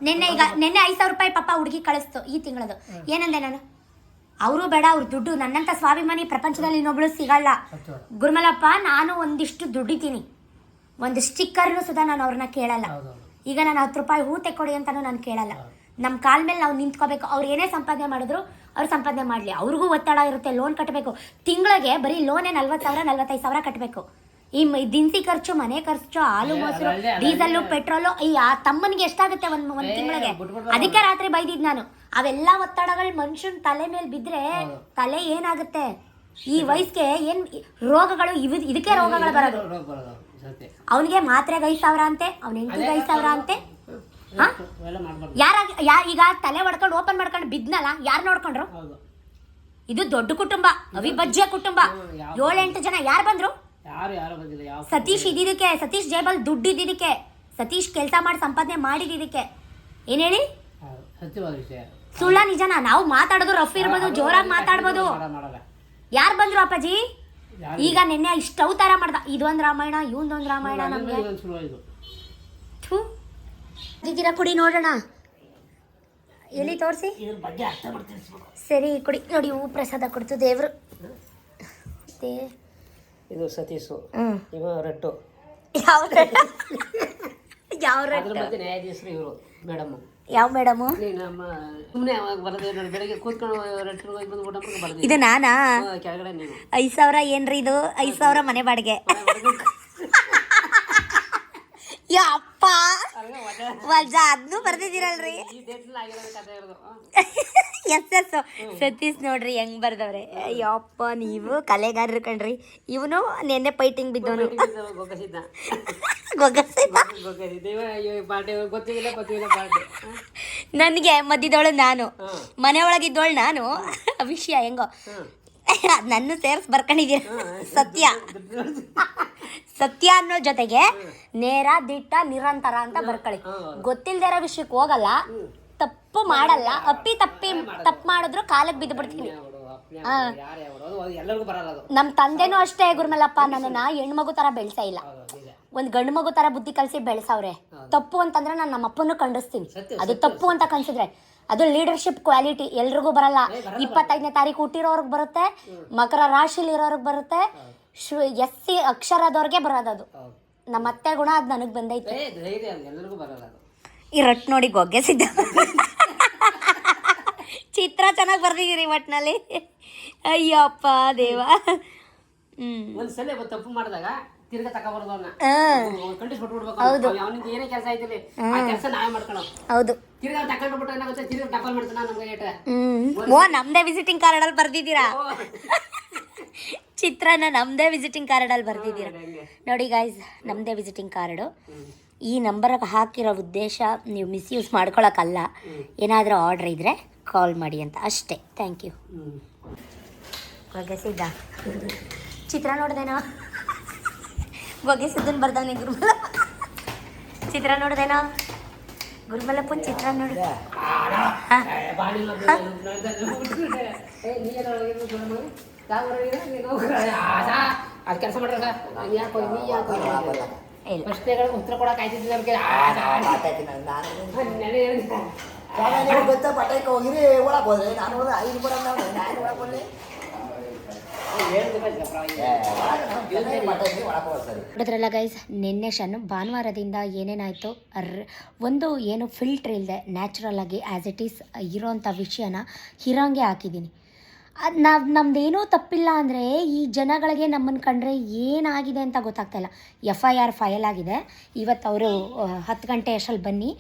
ನಿನ್ನೆ 5,000 ರೂಪಾಯಿ ಪಾಪ ಹುಡುಗಿ ಕಳಿಸ್ತು ಈ ತಿಂಗಳದು. ಏನಂದೆ ನಾನು? ಅವರು ಬೇಡ, ಅವ್ರ ದುಡ್ಡು. ನನ್ನಂತ ಸ್ವಾಭಿಮಾನಿ ಪ್ರಪಂಚದಲ್ಲಿ ಇನ್ನೊಬ್ಳು ಸಿಗಲ್ಲ ಗುರುಮಲಪ್ಪ. ನಾನು ಒಂದಿಷ್ಟು ದುಡಿತೀನಿ, ಒಂದು ಸ್ಟಿಕ್ಕರ್ನು ಸುಧಾ ನಾನು ಅವ್ರನ್ನ ಕೇಳಲ್ಲ. ಈಗ ನಾನು 10 ರೂಪಾಯಿ ಹೂ ತೆಕ್ಕೊಡಿ ಅಂತಾನು ನಾನು ಕೇಳಲ್ಲ. ನಮ್ಮ ಕಾಲ ಮೇಲೆ ನಾವು ನಿಂತ್ಕೋಬೇಕು. ಅವ್ರು ಏನೇ ಸಂಪಾದನೆ ಮಾಡಿದ್ರು ಅವ್ರು ಸಂಪಾದನೆ ಮಾಡಲಿ. ಅವ್ರಿಗೂ ಒತ್ತಡ ಇರುತ್ತೆ, ಲೋನ್ ಕಟ್ಟಬೇಕು. ತಿಂಗಳಿಗೆ ಬರೀ ಲೋನೇ 40,000 45,000 ಕಟ್ಟಬೇಕು. ಈ ದಿನಸಿ ಖರ್ಚು, ಮನೆ ಖರ್ಚು, ಹಾಲು ಮೊಸರು, ಡೀಸೆಲ್ಲು, ಪೆಟ್ರೋಲು. ಈ ತಮ್ಮನಿಗೆ ಎಷ್ಟಾಗುತ್ತೆ ಒಂದು ತಿಂಗಳಿಗೆ? ಅದಕ್ಕೆ ರಾತ್ರಿ ಬೈದಿದ್ ನಾನು. ಅವೆಲ್ಲ ಒತ್ತಡಗಳು ಮನುಷ್ಯನ ತಲೆ ಮೇಲೆ ಬಿದ್ರೆ ತಲೆ ಏನಾಗುತ್ತೆ? ಈ ವಯಸ್ಸಿಗೆ ಏನ್ ರೋಗಗಳು, ಇದಕ್ಕೆ ರೋಗಗಳು ಬರೋದು. ಅವನಿಗೆ ಮಾತ್ರೆಗೆ 5,000 ಅಂತೆ, ಅವ್ನ ಹೆಂಡತಿಗೆ 5,000 ಅಂತೆ. ಈಗ ತಲೆ ಹೊಡ್ಕೊಂಡು ಓಪನ್ ಮಾಡ್ಕೊಂಡು ಬಿದ್ನಲ್ಲ, ಯಾರು ನೋಡ್ಕೊಂಡ್ರು? ಇದು ದೊಡ್ಡ ಕುಟುಂಬ, ಅವಿಭಜ್ಯ ಕುಟುಂಬ. 7-8 ಜನ ಯಾರು ಬಂದ್ರು? ಯಾರು ಬಂದಿಲ್ಲ. ಯಾವ ಸತೀಶ್ ಇದ್ದಿದ್ದಕ್ಕೆ, ಸತೀಶ್ ಜೇಬಲ್ ದುಡ್ಡು ಇದ್ದಿದ್ದಕ್ಕೆ, ಸತೀಶ್ ಕೆಲಸ ಮಾಡಿ ಸಂಪಾದನೆ ಮಾಡಿದ್ದಕ್ಕೆ. ಏನ್ ಹೇಳಿ? ಸತ್ಯವಾದ ವಿಷಯ. ಸುಳ್ಳ ನಿಜನಾ? ನಾವು ಮಾತಾಡೋದು ರಫ್ ಇರ್ಬೋದು, ಜೋರಾಗಿ ಮಾತಾಡ್ಬೋದು. ಯಾರು ಬಂದ್ರು ಅಪ್ಪಾಜಿ? ಈಗ ನಿನ್ನೆ ಇಷ್ಟ ಅವತಾರ ಮಾಡ್ದ, ಇದೊಂದು ರಾಮಾಯಣ ಇವೊಂದೊಂದು ರಾಮಾಯಣ. ನಮ್ಗೆ ಇದ್ದೀರಾ? ಕುಡಿ ನೋಡೋಣ. ಎಲ್ಲಿ ತೋರಿಸಿ. ಸರಿ ಕುಡಿ ನೋಡಿ. ಹೂ ಪ್ರಸಾದ ಕೊಡ್ತು ದೇವ್ರು. ಇದು ಸತೀಶು, ಇವ ರಟ್ಟು. ಯಾವ ಯಾವ ನ್ಯಾಯಾಧೀಶರು ಇವರು ಮೇಡಮ್. ಯಾವ ಮೇಡಮು? ನಮ್ಮ ಸುಮ್ಮನೆ ಬರದೆ ಬೆಳಗ್ಗೆ ಕೂತ್ಕೊಂಡು ರೆಟ್ರು ಹೋಗಿ ಬಂದು ಊಟ ಮಾಡ್ಕೊಂಡು ಬರ್ದೆ. ಇದು ನಾನಾ? ಕೆಳಗಡೆ ನೀನು. 5,000 ಏನ್ರಿ ಇದು? 5,000 ಮನೆ ಬಾಡಿಗೆ. ಯಪ್ಪ ವಜಾ ಅದನ್ನು ಬರ್ದಿದ್ದೀರಲ್ರಿ. ಎಸ್ ಸತೀಶ್ ನೋಡ್ರಿ ಹೆಂಗ್ ಬರ್ದವ್ರೆ. ಯಪ್ಪ ನೀವು ಕಲೆಗಾರರು ಕಣ್ರಿ. ಇವನು ನೆನ್ನೆ ಪೈಟಿಂಗ್ ಬಿದ್ದವನು. ನನಗೆ ಮಧ್ಯದವಳು ನಾನು, ಮನೆ ಒಳಗಿದ್ದವಳು ನಾನು. ವಿಷಯ ಹೆಂಗೋ ನನ್ನ ಸೇರ್ಸ್ ಬರ್ಕೊಂಡಿದ್ದೀರ. ಸತ್ಯ ಅನ್ನೋ ಜೊತೆಗೆ ನೇರ ದಿಟ್ಟ ನಿರಂತರ ಅಂತ ಬರ್ಕೊಳ್ಳಿ. ಗೊತ್ತಿಲ್ದೇ ಇರೋ ವಿಷಯಕ್ಕೆ ಹೋಗಲ್ಲ, ತಪ್ಪು ಮಾಡಲ್ಲ. ತಪ್ಪು ಮಾಡಿದ್ರು ಕಾಲಕ್ಕೆ ಬಿದ್ದು ಬಿಡ್ತೀನಿ. ನಮ್ಮ ತಂದೆನೂ ಅಷ್ಟೇ ಗುರುಮಲ್ಲಪ್ಪ, ನನ್ನನ್ನ ಹೆಣ್ಮಗು ತರ ಬೆಳೆಸ ಇಲ್ಲ, ಒಂದ್ ಗಂಡು ಮಗು ತರ ಬುದ್ಧಿ ಕಲಿಸಿ ಬೆಳೆಸವ್ರೆ. ತಪ್ಪು ಅಂತಂದ್ರೆ ನಾನು ನಮ್ಮ ಅಪ್ಪನ್ನು ಖಂಡಿಸ್ತೀನಿ. ಅದು ತಪ್ಪು ಅಂತ ಕನ್ಸಿದ್ರೆ ಅದು ಲೀಡರ್ಶಿಪ್ ಕ್ವಾಲಿಟಿ ಎಲ್ರಿಗೂ ಬರಲ್ಲ. 25ನೇ ತಾರೀಕು ಹುಟ್ಟಿರೋರ್ಗೆ ಬರುತ್ತೆ, ಮಕರ ರಾಶಿಲಿ ಇರೋರ್ಗೆ ಬರುತ್ತೆ, SC ಅಕ್ಷರದವ್ರಿಗೆ ಬರೋದದು. ನಮ್ಮ ಅತ್ತೆ ಗುಣ ಅದು ನನಗೆ ಬಂದೈತೆ. ಈ ರಟ್ ನೋಡಿ ಗೊಗ್ಗೆ ಸಿದ್ಧ. ಚಿತ್ರ ಚೆನ್ನಾಗಿ ಬರ್ದಿದ್ದೀರಿ ಒಟ್ಟಿನಲ್ಲಿ. ಅಯ್ಯಪ್ಪ ದೇವ. ಒಂದ್ಸಲ ತಪ್ಪು ಮಾಡಿದಾಗ ತಿರ್ಗಾ ತಗೊಬಾರ್ದು ಅವ್ನ. ಕಂಡಿಸ್ ಬಿಟ್ಬಿಡ್ಬೇಕು. ಅವನಿಗೆ ಏನೇ ಕೆಲಸ ಐತಿಲ್ಲ ಆ ಕೆಲಸ ನಾವೇ ಮಾಡ್ಕೊಳ್ಳೋ. ಹೌದು. ತಿರ್ಗಾ ತಗೊಂಡು ಬಿಟ್ರೆ ಏನಾಗುತ್ತೆ, ತಿರ್ಗಾ ಟಪಲ್ ಮಾಡ್ತಾನ ನಮ್ಗೆ ಏಟ. ಓ ನಮ್ದೇ ವಿಸಿಟಿಂಗ್ ಕಾರ್ಡ್ ಅಲ್ಲಿ ಬರ್ದಿದ್ದೀರಾ? ಚಿತ್ರನ ನಮ್ದೇ ವಿಸಿಟಿಂಗ್ ಕಾರ್ಡ್ ಅಲ್ಲಿ ಬರ್ದಿದ್ದೀರಾ ನೋಡಿ ಗೈಸ್. ನಮ್ದೇ ವಿಸಿಟಿಂಗ್ ಕಾರ್ಡು. ಈ ನಂಬರ್ಗೆ ಹಾಕಿರೋ ಉದ್ದೇಶ ನೀವು ಮಿಸ್ಯೂಸ್ ಮಾಡ್ಕೊಳಕ್ಕಲ್ಲ. ಏನಾದರೂ ಆರ್ಡ್ರ್ ಇದ್ದರೆ ಕಾಲ್ ಮಾಡಿ ಅಂತ ಅಷ್ಟೇ. Thank you. ಗೊಗೆಸಿದ್ದ ಚಿತ್ರ ನೋಡ್ದೇನೋ? ಗೊಗೆಸಿದ್ದನ್ನು ಬರ್ದವನೇ ಗುರುಮಲ. ಚಿತ್ರ ನೋಡ್ದೇನೋ? ಗುರುಮಲಪ್ಪನ ಚಿತ್ರ ನೋಡಿದೆ. ಅದು ಕೆಲಸ ಮಾಡ್ರಲ್ಲ, ಯಾಕೋ ನೀ ಯಾಕೋ ಪ್ರಶ್ನೆಗಳಿಗೆ ಉತ್ತರ ಕೊಡಕ್ಕೆ ಆಯ್ತಿದ್ದ ನಮಗೆ. ಗೊತ್ತಾ ಪಟಾಕಿ ಹೋಗಿರಿ ಒಳಗೆ ಹೋದ್ರೆ ನಾನು 5 ಕೂಡ ನಾನು ಒಳಗೆ ಹೋದ್ರೆ ನೋಡಿದ್ರಲ್ಲ ಗೈಸ್, ನಿನ್ನೆ ಭಾನುವಾರದಿಂದ ಏನೇನಾಯಿತು. ಒಂದು ಏನು ಫಿಲ್ಟ್ರ್ ಇಲ್ಲದೆ ನ್ಯಾಚುರಲ್ ಆಗಿ ಆ್ಯಸ್ ಇಟ್ ಈಸ್ ಇರೋವಂಥ ವಿಷಯನ ಇರೋಂಗೆ ಹಾಕಿದ್ದೀನಿ. ಅದು ನಮ್ಮದೇನೂ ತಪ್ಪಿಲ್ಲ ಅಂದರೆ ಈ ಜನಗಳಿಗೆ ನಮ್ಮನ್ನು ಕಂಡ್ರೆ ಏನಾಗಿದೆ ಅಂತ ಗೊತ್ತಾಗ್ತಾಯಿಲ್ಲ. FIR ಫೈಲ್ ಆಗಿದೆ. ಇವತ್ತು ಅವರು 10 ಗಂಟೆ ಅಷ್ಟರಲ್ಲಿ ಬನ್ನಿ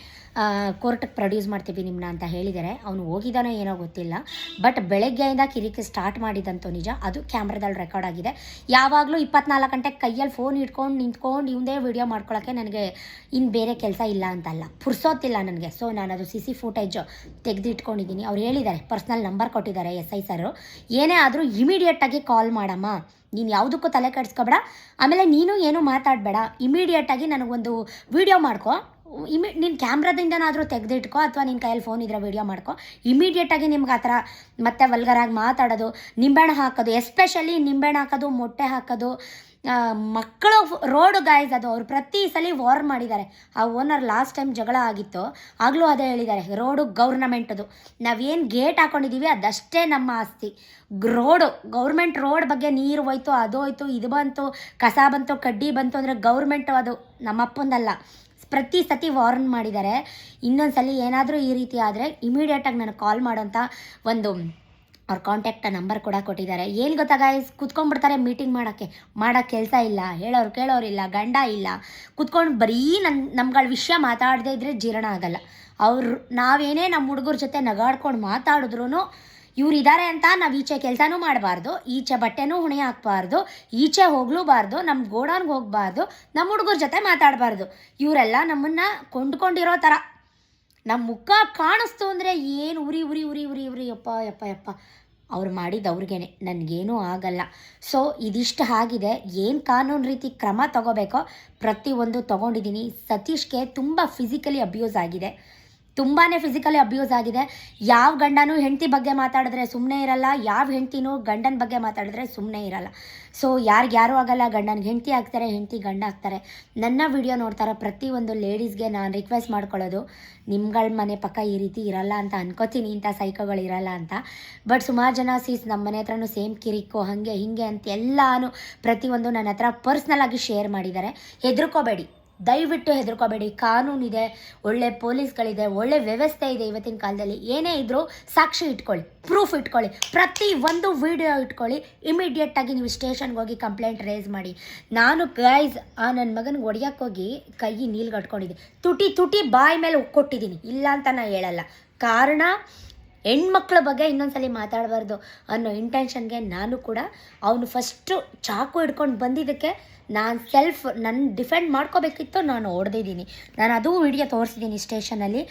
ಕೋರ್ಟಿಗೆ ಪ್ರೊಡ್ಯೂಸ್ ಮಾಡ್ತೀವಿ ನಿಮ್ಮನ್ನ ಅಂತ ಹೇಳಿದ್ದಾರೆ. ಅವನು ಹೋಗಿದ್ದಾನೋ ಏನೋ ಗೊತ್ತಿಲ್ಲ. ಬಟ್ ಬೆಳಗ್ಗೆಯಿಂದ ಕಿರಿಕಿ ಸ್ಟಾರ್ಟ್ ಮಾಡಿದಂತೂ ನಿಜ. ಅದು ಕ್ಯಾಮ್ರಾದಲ್ಲಿ ರೆಕಾರ್ಡ್ ಆಗಿದೆ. ಯಾವಾಗಲೂ 24 ಗಂಟೆ ಕೈಯಲ್ಲಿ ಫೋನ್ ಇಟ್ಕೊಂಡು ನಿಂತ್ಕೊಂಡು ಇವಂದೇ ವೀಡಿಯೋ ಮಾಡ್ಕೊಳ್ಳೋಕ್ಕೆ ನನಗೆ ಇನ್ನು ಬೇರೆ ಕೆಲಸ ಇಲ್ಲ ಅಂತಲ್ಲ, ಪುರ್ಸೋತಿಲ್ಲ ನನಗೆ. ಸೊ ನಾನು ಅದು CC ಫುಟೇಜ್ ತೆಗೆದಿಟ್ಕೊಂಡಿದ್ದೀನಿ. ಅವ್ರು ಹೇಳಿದ್ದಾರೆ, ಪರ್ಸ್ನಲ್ ನಂಬರ್ ಕೊಟ್ಟಿದ್ದಾರೆ SI ಸರು. ಏನೇ ಆದರೂ ಇಮಿಡಿಯೇಟಾಗಿ ಕಾಲ್ ಮಾಡಮ್ಮ, ನೀನು ಯಾವುದಕ್ಕೂ ತಲೆ ಕೆಡಿಸ್ಕೊಬೇಡ, ಆಮೇಲೆ ನೀನು ಏನೂ ಮಾತಾಡಬೇಡ, ಇಮಿಡಿಯೇಟಾಗಿ ನನಗೊಂದು ವೀಡಿಯೋ ಮಾಡ್ಕೊ, ನಿನ್ನ ಕ್ಯಾಮ್ರಾದಿಂದನಾದರೂ ತೆಗೆದಿಟ್ಕೊ, ಅಥವಾ ನಿನ್ನ ಕೈಯಲ್ಲಿ ಫೋನ್ ಇದ್ರೆ ವೀಡಿಯೋ ಮಾಡ್ಕೊ. ಇಮಿಡಿಯೇಟಾಗಿ ನಿಮ್ಗೆ ಆ ಥರ ಮತ್ತೆ ವಲ್ಗರಾಗಿ ಮಾತಾಡೋದು, ನಿಂಬೆಹಣ್ಣು ಹಾಕೋದು, ಎಸ್ಪೆಷಲಿ ನಿಂಬೆಹಣ್ಣು ಹಾಕೋದು, ಮೊಟ್ಟೆ ಹಾಕೋದು, ಮಕ್ಕಳು ರೋಡು ಗಾಯ್ಸ್, ಅದು ಅವ್ರು ಪ್ರತಿ ಸಲ ವಾರ್ ಮಾಡಿದ್ದಾರೆ. ಆ ಓನರ್ ಲಾಸ್ಟ್ ಟೈಮ್ ಜಗಳ ಆಗಿತ್ತು, ಆಗಲೂ ಅದೇ ಹೇಳಿದ್ದಾರೆ, ರೋಡು ಗೌರ್ನಮೆಂಟದು, ನಾವೇನು ಗೇಟ್ ಹಾಕ್ಕೊಂಡಿದ್ದೀವಿ ಅದಷ್ಟೇ ನಮ್ಮ ಆಸ್ತಿ. ಗೌರ್ಮೆಂಟ್ ರೋಡ್ ಬಗ್ಗೆ ನೀರು ಹೋಯ್ತು, ಅದು ಹೋಯ್ತು, ಇದು ಬಂತು, ಕಸ ಬಂತು, ಕಡ್ಡಿ ಬಂತು ಅಂದರೆ ಗೌರ್ಮೆಂಟು, ಅದು ನಮ್ಮಪ್ಪಂದಲ್ಲ. ಪ್ರತಿ ಸತಿ ವಾರ್ನ್ ಮಾಡಿದ್ದಾರೆ. ಇನ್ನೊಂದು ಸಲ ಏನಾದರೂ ಈ ರೀತಿ ಆದರೆ ಇಮಿಡಿಯೇಟಾಗಿ ನನಗೆ ಕಾಲ್ ಮಾಡೋಂಥ ಒಂದು ಅವ್ರ ಕಾಂಟ್ಯಾಕ್ಟ್ ನಂಬರ್ ಕೂಡ ಕೊಟ್ಟಿದ್ದಾರೆ. ಏನು ಗೊತ್ತಾ ಗಾಯ್ಸ್, ಕುತ್ಕೊಂಡ್ಬಿಡ್ತಾರೆ ಮೀಟಿಂಗ್ ಮಾಡೋ ಕೆಲಸ ಇಲ್ಲ, ಹೇಳೋರು ಕೇಳೋರಿಲ್ಲ, ಗಂಡ ಇಲ್ಲ, ಕುತ್ಕೊಂಡು ಬರೀ ನಮ್ಗಳ ವಿಷಯ ಮಾತಾಡದೇ ಇದ್ದರೆ ಜೀರ್ಣ ಆಗಲ್ಲ. ನಾವೇನೇ ನಮ್ಮ ಹುಡುಗರ ಜೊತೆ ನಗಾಡ್ಕೊಂಡು ಮಾತಾಡಿದ್ರು ಇವ್ರು ಇದ್ದಾರೆ ಅಂತ ನಾವು ಈಚೆ ಕೆಲಸನೂ ಮಾಡಬಾರ್ದು, ಈಚೆ ಬಟ್ಟೆನೂ ಹುಣೆ ಹಾಕಬಾರ್ದು, ಈಚೆ ಹೋಗ್ಲೂಬಾರ್ದು, ನಮ್ಮ ಗೋಡೌನ್ಗೆ ಹೋಗಬಾರ್ದು, ನಮ್ಮ ಹುಡುಗರ ಜೊತೆ ಮಾತಾಡಬಾರ್ದು. ಇವರೆಲ್ಲ ನಮ್ಮನ್ನು ಕೊಂಡ್ಕೊಂಡಿರೋ ಥರ. ನಮ್ಮ ಮುಖ ಕಾಣಿಸ್ತು ಅಂದರೆ ಏನು ಉರಿ ಉರಿ ಉರಿ ಉರಿ ಉರಿ ಯಪ್ಪ ಯಪ್ಪ ಯಪ್ಪ ಅವ್ರು ಮಾಡಿದ್ದು ಅವ್ರಿಗೇನೆ, ನನಗೇನೂ ಆಗಲ್ಲ. ಸೊ ಇದಿಷ್ಟು ಆಗಿದೆ. ಏನು ಕಾನೂನು ರೀತಿ ಕ್ರಮ ತಗೋಬೇಕೋ ಪ್ರತಿಯೊಂದು ತೊಗೊಂಡಿದ್ದೀನಿ. ಸತೀಶ್ಗೆ ತುಂಬ ಫಿಸಿಕಲಿ ಅಬ್ಯೂಸ್ ಆಗಿದೆ, ತುಂಬಾ ಫಿಸಿಕಲಿ ಅಬ್ಯೂಸ್ ಆಗಿದೆ. ಯಾವ ಗಂಡನೂ ಹೆಂಡತಿ ಬಗ್ಗೆ ಮಾತಾಡಿದ್ರೆ ಸುಮ್ಮನೆ ಇರಲ್ಲ, ಯಾವ ಹೆಂಡ್ತಿನೂ ಗಂಡನ ಬಗ್ಗೆ ಮಾತಾಡಿದ್ರೆ ಸುಮ್ಮನೆ ಇರಲ್ಲ. ಸೊ ಯಾರಿಗ್ಯಾರೂ ಆಗಲ್ಲ, ಗಂಡನಿಗೆ ಹೆಂಡತಿ ಆಗ್ತಾರೆ, ಹೆಂಡತಿ ಗಂಡ ಆಗ್ತಾರೆ. ನನ್ನ ವಿಡಿಯೋ ನೋಡ್ತಾರೋ ಪ್ರತಿಯೊಂದು ಲೇಡೀಸ್ಗೆ ನಾನು ರಿಕ್ವೆಸ್ಟ್ ಮಾಡ್ಕೊಳ್ಳೋದು, ನಿಮ್ಗಳ ಮನೆ ಪಕ್ಕ ಈ ರೀತಿ ಇರಲ್ಲ ಅಂತ ಅನ್ಕೋತೀನಿ, ಇಂಥ ಸೈಕೋಗಳು ಇರಲ್ಲ ಅಂತ. ಬಟ್ ಸುಮಾರು ಜನ ನಮ್ಮ ಮನೆ ಹತ್ರನೂ ಸೇಮ್ ಕಿರಿಕು ಹಾಗೆ ಹೀಗೆ ಅಂತ ಎಲ್ಲನೂ ಪ್ರತಿಯೊಂದು ನನ್ನ ಹತ್ರ ಪರ್ಸ್ನಲಾಗಿ ಶೇರ್ ಮಾಡಿದ್ದಾರೆ. ಹೆದರ್ಕೋಬೇಡಿ, ದಯವಿಟ್ಟು ಹೆದರ್ಕೋಬೇಡಿ. ಕಾನೂನಿದೆ, ಒಳ್ಳೆ ಪೊಲೀಸ್ಗಳಿದೆ, ಒಳ್ಳೆ ವ್ಯವಸ್ಥೆ ಇದೆ ಇವತ್ತಿನ ಕಾಲದಲ್ಲಿ. ಏನೇ ಇದ್ದರೂ ಸಾಕ್ಷಿ ಇಟ್ಕೊಳ್ಳಿ, ಪ್ರೂಫ್ ಇಟ್ಕೊಳ್ಳಿ, ಪ್ರತಿ ಒಂದು ವಿಡಿಯೋ ಇಟ್ಕೊಳ್ಳಿ. ಇಮಿಡಿಯೇಟಾಗಿ ನೀವು ಸ್ಟೇಷನ್ಗೆ ಹೋಗಿ ಕಂಪ್ಲೇಂಟ್ ರೇಸ್ ಮಾಡಿ. ನಾನು ಗೈಸ್ ನನ್ನ ಮಗನಿಗೆ ಹೊಡಿಯೋಕ್ಕೆ ಹೋಗಿ ಕೈ ನೀಲ್ಗಟ್ಕೊಂಡಿದ್ದೆ, ತುಟಿ ಬಾಯಿ ಮೇಲೆ ಕೊಟ್ಟಿದ್ದೀನಿ, ಇಲ್ಲ ಅಂತ ನಾನು ಹೇಳಲ್ಲ. ಕಾರಣ ಹೆಣ್ಮಕ್ಳ ಬಗ್ಗೆ ಇನ್ನೊಂದ್ಸಲಿ ಮಾತಾಡಬಾರ್ದು ಅನ್ನೋ ಇಂಟೆನ್ಷನ್ಗೆ ನಾನು ಕೂಡ ಅವನು ಫಸ್ಟು ಚಾಕು ಹಿಡ್ಕೊಂಡು ಬಂದಿದ್ದಕ್ಕೆ ನನ್ನ ಡಿಫೆಂಡ್ ಮಾಡ್ಕೋಬೇಕಿತ್ತು, ನಾನು ಹೊಡೆದಿದ್ದೀನಿ. ನಾನು ಅದು ವಿಡಿಯೋ ತೋರಿಸಿದ್ದೀನಿ ಸ್ಟೇಷನಲ್ಲಿ.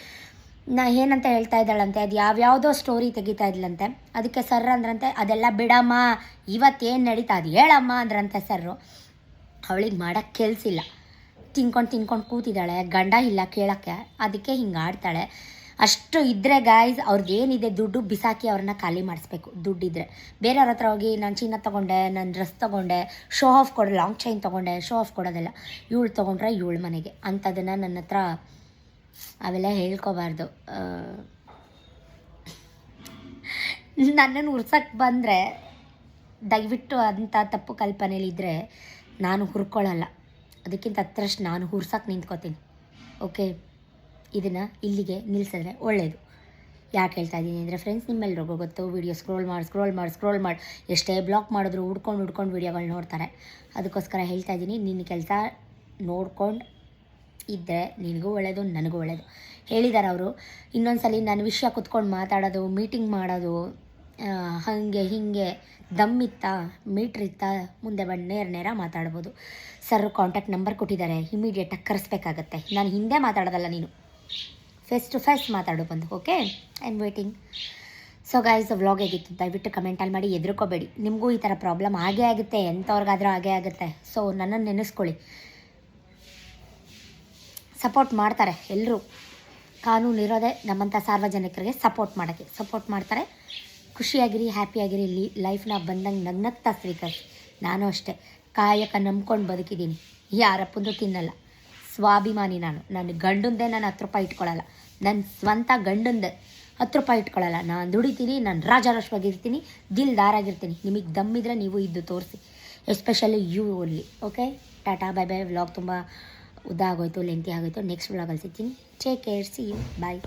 ಏನಂತ ಹೇಳ್ತಾ ಇದ್ದಾಳಂತೆ, ಅದು ಯಾವ್ಯಾವುದೋ ಸ್ಟೋರಿ ತೆಗಿತಾ ಇದ್ಲಂತೆ. ಅದಕ್ಕೆ ಸರ್ ಅಂದ್ರಂತೆ, ಅದೆಲ್ಲ ಬಿಡಮ್ಮ, ಇವತ್ತೇನು ನಡೀತಾ ಅದು ಹೇಳಮ್ಮ ಅಂದ್ರಂತೆ ಸರ್ರು. ಅವಳಿಗೆ ಮಾಡೋಕ್ಕೆ ಕೆಲ್ಸಿಲ್ಲ, ತಿನ್ಕೊಂಡು ಕೂತಿದ್ದಾಳೆ, ಗಂಡ ಇಲ್ಲ ಕೇಳೋಕ್ಕೆ, ಅದಕ್ಕೆ ಹಿಂಗೆ ಆಡ್ತಾಳೆ. ಅಷ್ಟು ಇದ್ದರೆ ಗಾಯ್ಸ್ ಅವ್ರಿಗೇನಿದೆ ದುಡ್ಡು ಬಿಸಾಕಿ ಅವ್ರನ್ನ ಖಾಲಿ ಮಾಡಿಸ್ಬೇಕು. ದುಡ್ಡಿದ್ರೆ ಬೇರೆಯವ್ರ ಹತ್ರ ಹೋಗಿ ನಾನು ಚಿನ್ನ ತೊಗೊಂಡೆ, ನಾನು ಡ್ರೆಸ್ ತೊಗೊಂಡೆ, ಶೋ ಆಫ್ ಕೊಡೋ, ಲಾಂಗ್ ಚೈನ್ ತೊಗೊಂಡೆ, ಶೋ ಆಫ್ ಕೊಡೋದಲ್ಲ. ಇವಳು ತೊಗೊಂಡ್ರೆ ಇವಳು ಮನೆಗೆ ಅಂಥದ್ದನ್ನು ನನ್ನ ಹತ್ರ ಅವೆಲ್ಲ ಹೇಳ್ಕೊಬಾರ್ದು. ನನ್ನನ್ನು ಉರ್ಸಕ್ಕೆ ಬಂದರೆ ದಯವಿಟ್ಟು ಅಂಥ ತಪ್ಪು ಕಲ್ಪನೆಯಲ್ಲಿದ್ದರೆ ನಾನು ಹುರ್ಕೊಳ್ಳಲ್ಲ. ಅದಕ್ಕಿಂತ ಹತ್ರಷ್ಟು ನಾನು ಹುರ್ಸಕ್ಕೆ ನಿಂತ್ಕೋತೀನಿ. ಓಕೆ, ಇದನ್ನು ಇಲ್ಲಿಗೆ ನಿಲ್ಲಿಸಿದ್ರೆ ಒಳ್ಳೆಯದು. ಯಾಕೆ ಹೇಳ್ತಾ ಇದ್ದೀನಿ ಅಂದರೆ ಫ್ರೆಂಡ್ಸ್, ನಿಮ್ಮೆಲ್ರಿಗೂ ಗೊತ್ತು, ವೀಡಿಯೋ ಸ್ಕ್ರೋಲ್ ಮಾಡಿ ಎಷ್ಟೇ ಬ್ಲಾಕ್ ಮಾಡಿದ್ರು ಹುಡ್ಕೊಂಡು ವೀಡಿಯೋಗಳು ನೋಡ್ತಾರೆ. ಅದಕ್ಕೋಸ್ಕರ ಹೇಳ್ತಾ ಇದ್ದೀನಿ, ನಿನ್ನ ಕೆಲಸ ನೋಡ್ಕೊಂಡು ಇದ್ದರೆ ನಿನಗೂ ಒಳ್ಳೆಯದು, ನನಗೂ ಒಳ್ಳೆಯದು. ಹೇಳಿದ್ದಾರೆ ಅವರು. ಇನ್ನೊಂದ್ಸಲಿ ನನ್ನ ವಿಷಯ ಕುತ್ಕೊಂಡು ಮಾತಾಡೋದು, ಮೀಟಿಂಗ್ ಮಾಡೋದು, ಹಾಗೆ ಹೀಗೆ ದಮ್ಮಿತ್ತಾ ಮೀಟ್ರಿತ್ತಾ ಮುಂದೆ ಬಂದು ನೇರ ಮಾತಾಡ್ಬೋದು. ಸರ್ ಕಾಂಟ್ಯಾಕ್ಟ್ ನಂಬರ್ ಕೊಟ್ಟಿದ್ದಾರೆ, ಇಮಿಡಿಯೇಟಾಗಿ ಕರೆಸ್ಬೇಕಾಗತ್ತೆ. ನಾನು ಹಿಂದೆ ಮಾತಾಡೋದಲ್ಲ, ನೀನು ಫೇಸ್ ಟು ಫೇಸ್ ಮಾತಾಡೋ ಬಂದು. Okay, I am waiting. So guys, vlog ಹೇಗಿತ್ತು ದಯವಿಟ್ಟು ಕಮೆಂಟಲ್ಲಿ ಮಾಡಿ. ಹೆದರ್ಕೋಬೇಡಿ, ನಿಮಗೂ ಈ ಥರ ಪ್ರಾಬ್ಲಮ್ ಆಗೇ ಆಗುತ್ತೆ, ಎಂಥವ್ರಿಗಾದರೂ ಆಗೇ ಆಗುತ್ತೆ. ಸೊ ನನ್ನನ್ನು ನೆನೆಸ್ಕೊಳ್ಳಿ, ಸಪೋರ್ಟ್ ಮಾಡ್ತಾರೆ ಎಲ್ಲರೂ. ಕಾನೂನು ಇರೋದೇ ನಮ್ಮಂಥ ಸಾರ್ವಜನಿಕರಿಗೆ ಸಪೋರ್ಟ್ ಮಾಡ್ತಾರೆ. ಖುಷಿಯಾಗಿರಿ, ಹ್ಯಾಪಿಯಾಗಿರಿ, ಲೈಫ್ನ ಬಂದಂಗೆ ನಗ್ನಗ್ತಾ ಸ್ವೀಕರಿಸಿ. ನಾನು ಅಷ್ಟೇ ಕಾಯಕ ನಂಬ್ಕೊಂಡು ಬದುಕಿದ್ದೀನಿ, ಯಾರಪ್ಪಂದು ತಿನ್ನಲ್ಲ. ಸ್ವಾಭಿಮಾನಿ ನನ್ನ ಗಂಡಂದೇ ನಾನು 10 ರೂಪಾಯಿ ಇಟ್ಕೊಳ್ಳಲ್ಲ, ನನ್ನ ಸ್ವಂತ ಗಂಡಂದೇ 10 ರೂಪಾಯಿ ಇಟ್ಕೊಳ್ಳಲ್ಲ. ನಾನು ದುಡಿತೀನಿ, ನಾನು ರಾಜಾರೋಷವಾಗಿರ್ತೀನಿ, ದಿಲ್ದಾರಾಗಿರ್ತೀನಿ. ನಿಮಗೆ ದಮ್ಮಿದ್ರೆ ನೀವು ಇದ್ದು ತೋರಿಸಿ, especially you only. Okay, tata, bye bye. Vlog ತುಂಬ ಉದ್ದ ಆಗೋಯ್ತು, ಲೆಂತಿ ಆಗೋಯ್ತು. ನೆಕ್ಸ್ಟ್ ವ್ಲಾಗಲ್ಲಿ ಸಿಗ್ತೀನಿ. Take care, see you, bye.